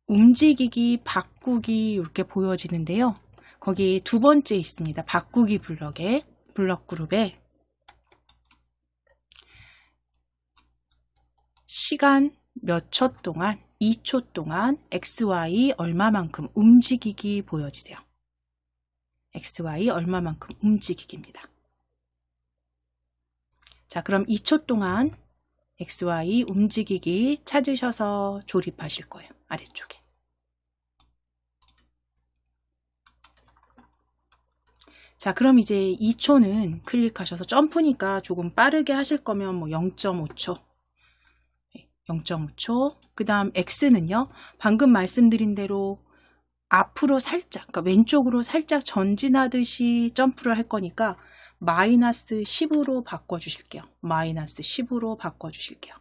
움직이기, 바꾸기 이렇게 보여지는데요. 거기 두 번째 있습니다. 바꾸기 블럭에, 블럭 그룹에 시간 몇 초 동안, 2초 동안 XY 얼마만큼 움직이기 보여지세요. XY 얼마만큼 움직이기입니다. 자, 그럼 2초 동안 XY 움직이기 찾으셔서 조립하실 거예요. 아래쪽에. 자, 그럼 이제 2초는 클릭하셔서 점프니까 조금 빠르게 하실 거면 뭐 0.5초. 0.5초. 그 다음 X는요. 방금 말씀드린 대로 앞으로 살짝, 그러니까 왼쪽으로 살짝 전진하듯이 점프를 할 거니까 마이너스 10으로 바꿔주실게요. 마이너스 10으로 바꿔주실게요.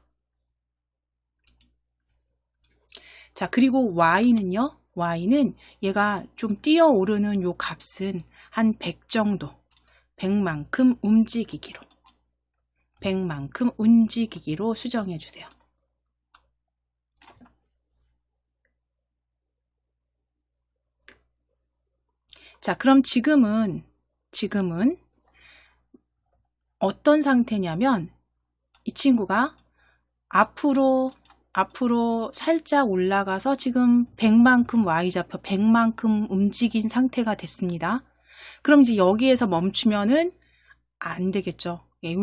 자, 그리고 Y는요. Y는 얘가 좀 뛰어오르는 요 값은 한 100 정도, 100만큼 움직이기로 수정해 주세요. 자, 그럼 지금은 어떤 상태냐면 이 친구가 앞으로 살짝 올라가서 지금 100만큼 Y좌표 100만큼 움직인 상태가 됐습니다. 그럼 이제 여기에서 멈추면은 안 되겠죠. 예,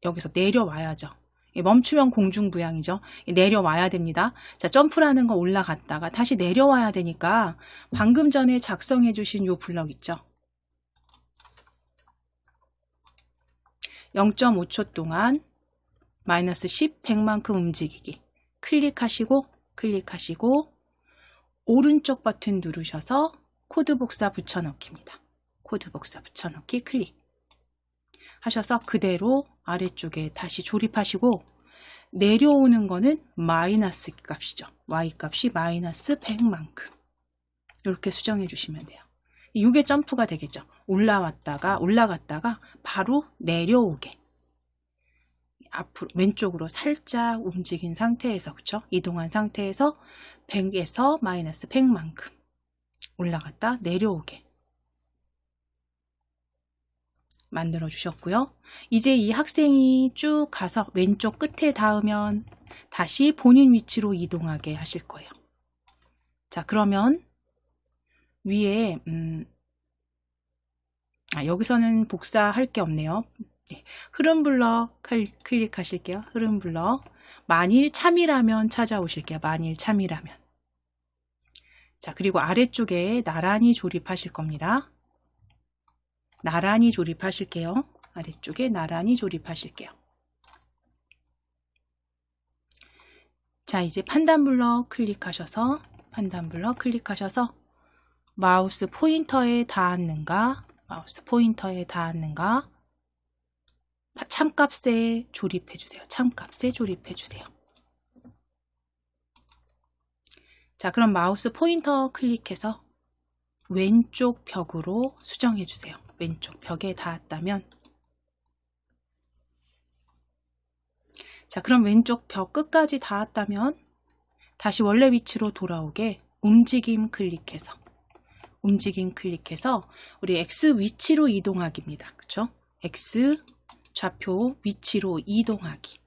여기서 내려와야죠. 예, 멈추면 공중부양이죠. 예, 내려와야 됩니다. 자, 점프라는 거 올라갔다가 다시 내려와야 되니까 방금 전에 작성해 주신 요 블럭 있죠. 0.5초 동안 마이너스 10, 100만큼 움직이기. 클릭하시고 오른쪽 버튼 누르셔서 코드 복사 붙여넣기입니다. 코드 복사 붙여넣기 클릭 하셔서 그대로 아래쪽에 다시 조립하시고 내려오는 거는 마이너스 값이죠. Y값이 마이너스 100만큼 이렇게 수정해 주시면 돼요. 이게 점프가 되겠죠. 올라갔다가 바로 내려오게 앞으로 왼쪽으로 살짝 움직인 상태에서 그쵸? 이동한 상태에서 100에서 마이너스 100만큼 올라갔다 내려오게 만들어 주셨고요. 이제 이 학생이 쭉 가서 왼쪽 끝에 닿으면 다시 본인 위치로 이동하게 하실 거예요. 자, 그러면 위에 여기서는 복사할 게 없네요. 네, 흐름 블럭 클릭하실게요. 흐름 블럭. 만일 참이라면 찾아오실게요. 만일 참이라면. 자, 그리고 아래쪽에 나란히 조립하실 겁니다. 나란히 조립하실게요. 아래쪽에 나란히 조립하실게요. 자, 이제 판단 블럭 클릭하셔서 마우스 포인터에 닿았는가 참값에 조립해 주세요. 참값에 조립해 주세요. 자, 그럼 마우스 포인터 클릭해서 왼쪽 벽으로 수정해 주세요. 왼쪽 벽에 닿았다면 자, 그럼 왼쪽 벽 끝까지 닿았다면 다시 원래 위치로 돌아오게 움직임 클릭해서 우리 X 위치로 이동하기입니다. 그쵸? X 좌표 위치로 이동하기.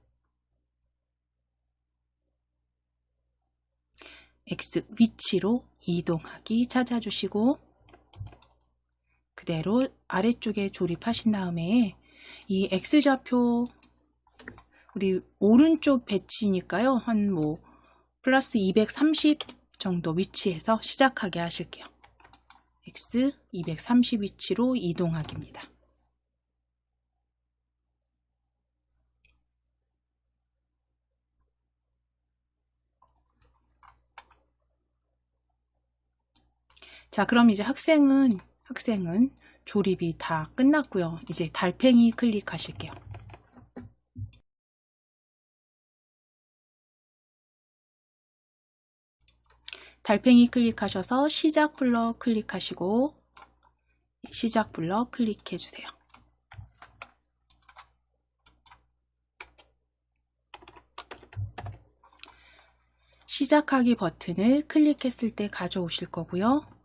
X 위치로 이동하기 찾아주시고 그대로 아래쪽에 조립하신 다음에 이 X좌표 우리 오른쪽 배치니까요. 한 플러스 230 정도 위치에서 시작하게 하실게요. X 230 위치로 이동하기입니다. 자, 그럼 이제 학생은 조립이 다 끝났고요. 이제 달팽이 클릭하실게요. 달팽이 클릭하셔서 시작 블럭 클릭하시고 시작 블럭 클릭해 주세요. 시작하기 버튼을 클릭했을 때 가져오실 거고요.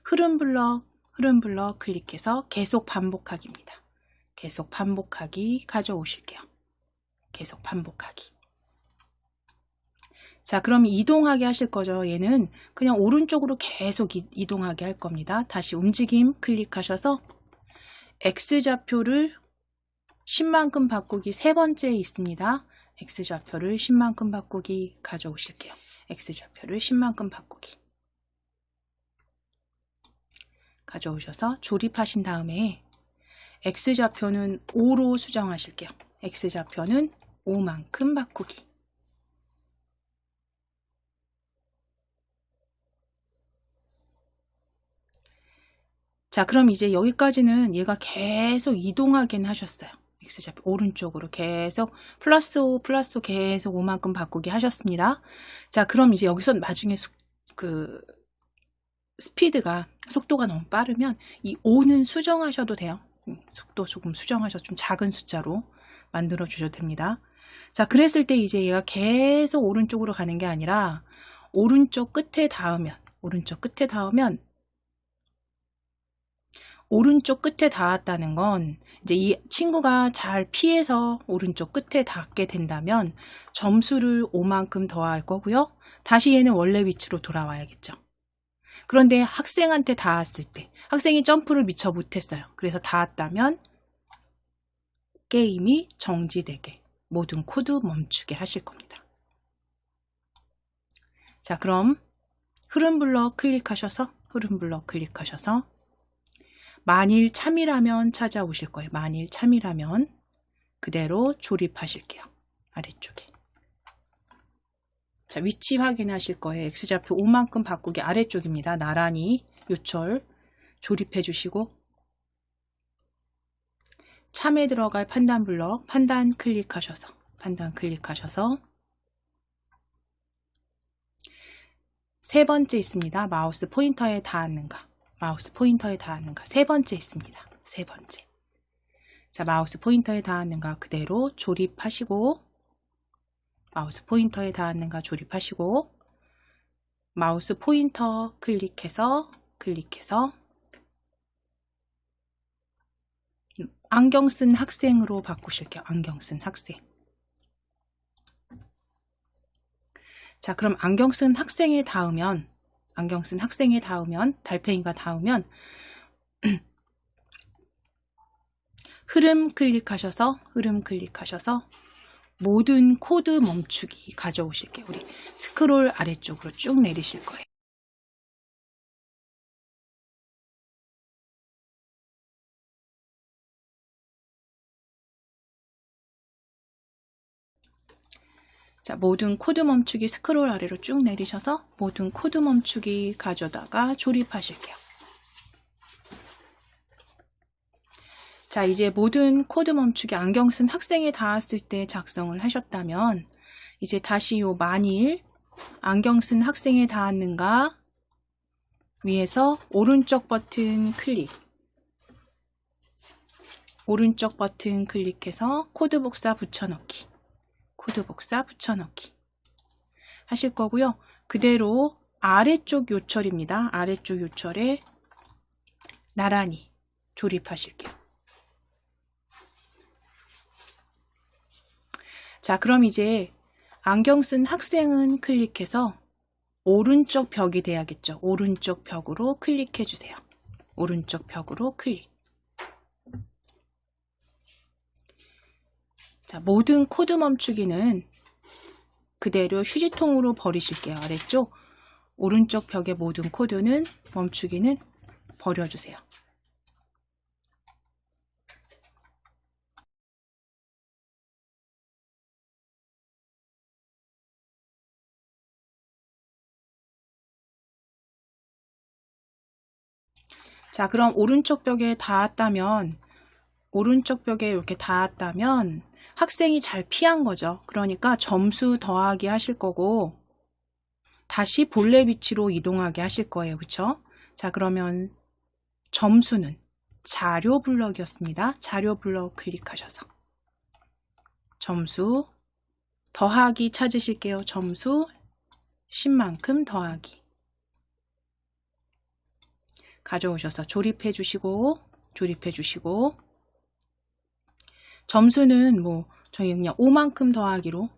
흐름 블럭 클릭해서 계속 반복하기입니다. 계속 반복하기 가져오실게요. 계속 반복하기. 자, 그럼 이동하게 하실 거죠. 얘는 그냥 오른쪽으로 계속 이동하게 할 겁니다. 다시 움직임 클릭하셔서 X좌표를 10만큼 바꾸기 세 번째에 있습니다. X좌표를 10만큼 바꾸기 가져오실게요. X좌표를 10만큼 바꾸기 가져오셔서 조립하신 다음에 X좌표는 5로 수정하실게요. X좌표는 5만큼 바꾸기. 자, 그럼 이제 여기까지는 얘가 계속 이동하긴 하셨어요. X좌표 오른쪽으로 계속 플러스 5 계속 5만큼 바꾸기 하셨습니다. 자, 그럼 이제 여기서 나중에 속도가 너무 빠르면 이 5는 수정하셔도 돼요. 속도 조금 수정하셔서 좀 작은 숫자로 만들어 주셔도 됩니다. 자, 그랬을 때 이제 얘가 계속 오른쪽으로 가는 게 아니라 오른쪽 끝에 닿으면 오른쪽 끝에 닿았다는 건 이제 이 친구가 잘 피해서 오른쪽 끝에 닿게 된다면 점수를 5만큼 더할 거고요. 다시 얘는 원래 위치로 돌아와야겠죠. 그런데 학생한테 닿았을 때 학생이 점프를 미처 못했어요. 그래서 닿았다면 게임이 정지되게, 모든 코드 멈추게 하실 겁니다. 자, 그럼 흐름 블럭 클릭하셔서 만일 참이라면 찾아오실 거예요. 만일 참이라면 그대로 조립하실게요. 아래쪽에. 자, 위치 확인하실 거예요. X좌표 5만큼 바꾸기 아래쪽입니다. 나란히 요철 조립해 주시고, 참에 들어갈 판단 블럭 판단 클릭하셔서 세 번째 있습니다. 마우스 포인터에 닿았는가. 세 번째 있습니다. 세 번째. 자, 마우스 포인터에 닿았는가 그대로 조립하시고, 마우스 포인터 클릭해서 안경 쓴 학생으로 바꾸실게요. 안경 쓴 학생. 자, 그럼 안경 쓴 학생에 닿으면, 달팽이가 닿으면 흐름 클릭하셔서 모든 코드 멈추기 가져오실게요. 우리 스크롤 아래쪽으로 쭉 내리실 거예요. 자, 모든 코드 멈추기 스크롤 아래로 쭉 내리셔서 모든 코드 멈추기 가져다가 조립하실게요. 자, 이제 모든 코드 멈추기 안경 쓴 학생에 닿았을 때 작성을 하셨다면 이제 다시 요 만일 안경 쓴 학생에 닿았는가 위에서 오른쪽 버튼 클릭해서 코드 복사 붙여넣기 하실 거고요. 그대로 아래쪽 요철입니다. 아래쪽 요철에 나란히 조립하실게요. 자, 그럼 이제 안경 쓴 학생은 클릭해서 오른쪽 벽이 돼야겠죠. 오른쪽 벽으로 클릭해 주세요. 오른쪽 벽으로 클릭. 자, 모든 코드 멈추기는 그대로 휴지통으로 버리실게요. 아래쪽 오른쪽 벽의 모든 코드는 멈추기는 버려주세요. 자, 그럼 오른쪽 벽에 이렇게 닿았다면 학생이 잘 피한 거죠. 그러니까 점수 더하기 하실 거고 다시 본래 위치로 이동하게 하실 거예요. 그쵸? 자, 그러면 점수는 자료 블럭이었습니다. 자료 블럭 클릭하셔서 점수 더하기 찾으실게요. 점수 10만큼 더하기 가져오셔서 조립해 주시고 점수는 뭐 저희 그냥 5만큼 더하기로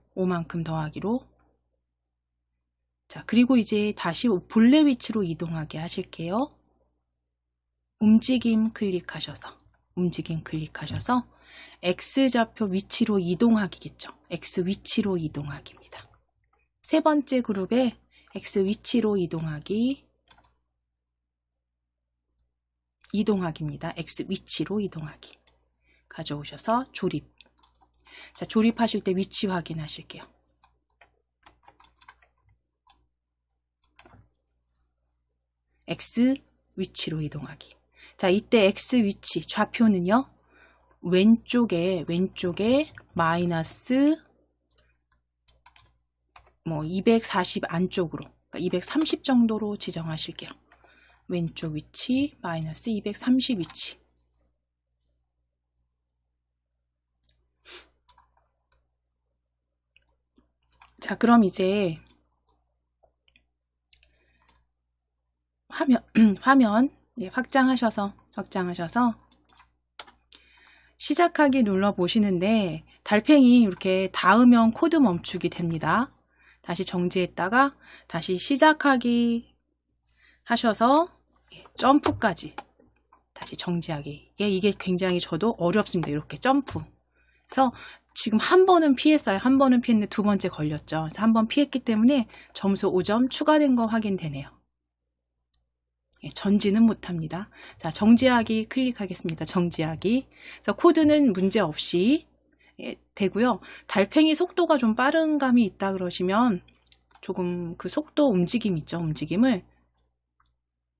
자, 그리고 이제 다시 본래 위치로 이동하게 하실게요. 움직임 클릭하셔서 X좌표 위치로 이동하기겠죠. X 위치로 이동하기입니다. 세 번째 그룹에 X 위치로 이동하기입니다. X 위치로 이동하기. 가져오셔서 조립. 자, 조립하실 때 위치 확인하실게요. X 위치로 이동하기. 자, 이때 X 위치 좌표는요. 왼쪽에 마이너스 240 안쪽으로, 그러니까 230 정도로 지정하실게요. 왼쪽 위치 마이너스 230 위치. 자, 그럼 이제 화면 예, 확장하셔서 시작하기 눌러 보시는데 달팽이 이렇게 닿으면 코드 멈추기 됩니다. 다시 정지했다가 다시 시작하기 하셔서 점프까지 다시 정지하기. 예, 이게 굉장히 저도 어렵습니다. 이렇게 점프. 그래서 지금 한 번은 피했어요. 한 번은 피했는데 두 번째 걸렸죠. 그래서 한 번 피했기 때문에 점수 5점 추가된 거 확인되네요. 예, 전지는 못합니다. 자, 정지하기 클릭하겠습니다. 정지하기. 그래서 코드는 문제 없이 되고요. 달팽이 속도가 좀 빠른 감이 있다 그러시면 조금 그 속도 움직임 있죠. 움직임을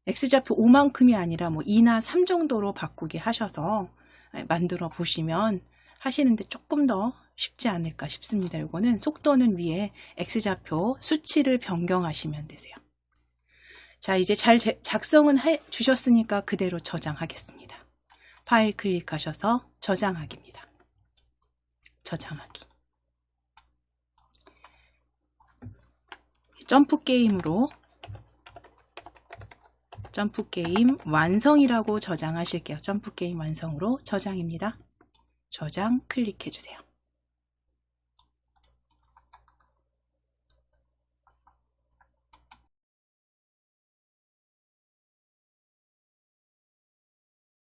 X좌표 5만큼이 아니라 뭐 2나 3 정도로 바꾸게 하셔서 만들어 보시면 하시는데 조금 더 쉽지 않을까 싶습니다. 이거는 속도는 위에 X좌표 수치를 변경하시면 되세요. 자, 이제 잘 작성은 해 주셨으니까 그대로 저장하겠습니다. 파일 클릭하셔서 저장하기입니다. 저장하기. 점프 게임으로 점프 게임 완성이라고 저장하실게요. 점프 게임 완성으로 저장입니다. 저장 클릭해 주세요.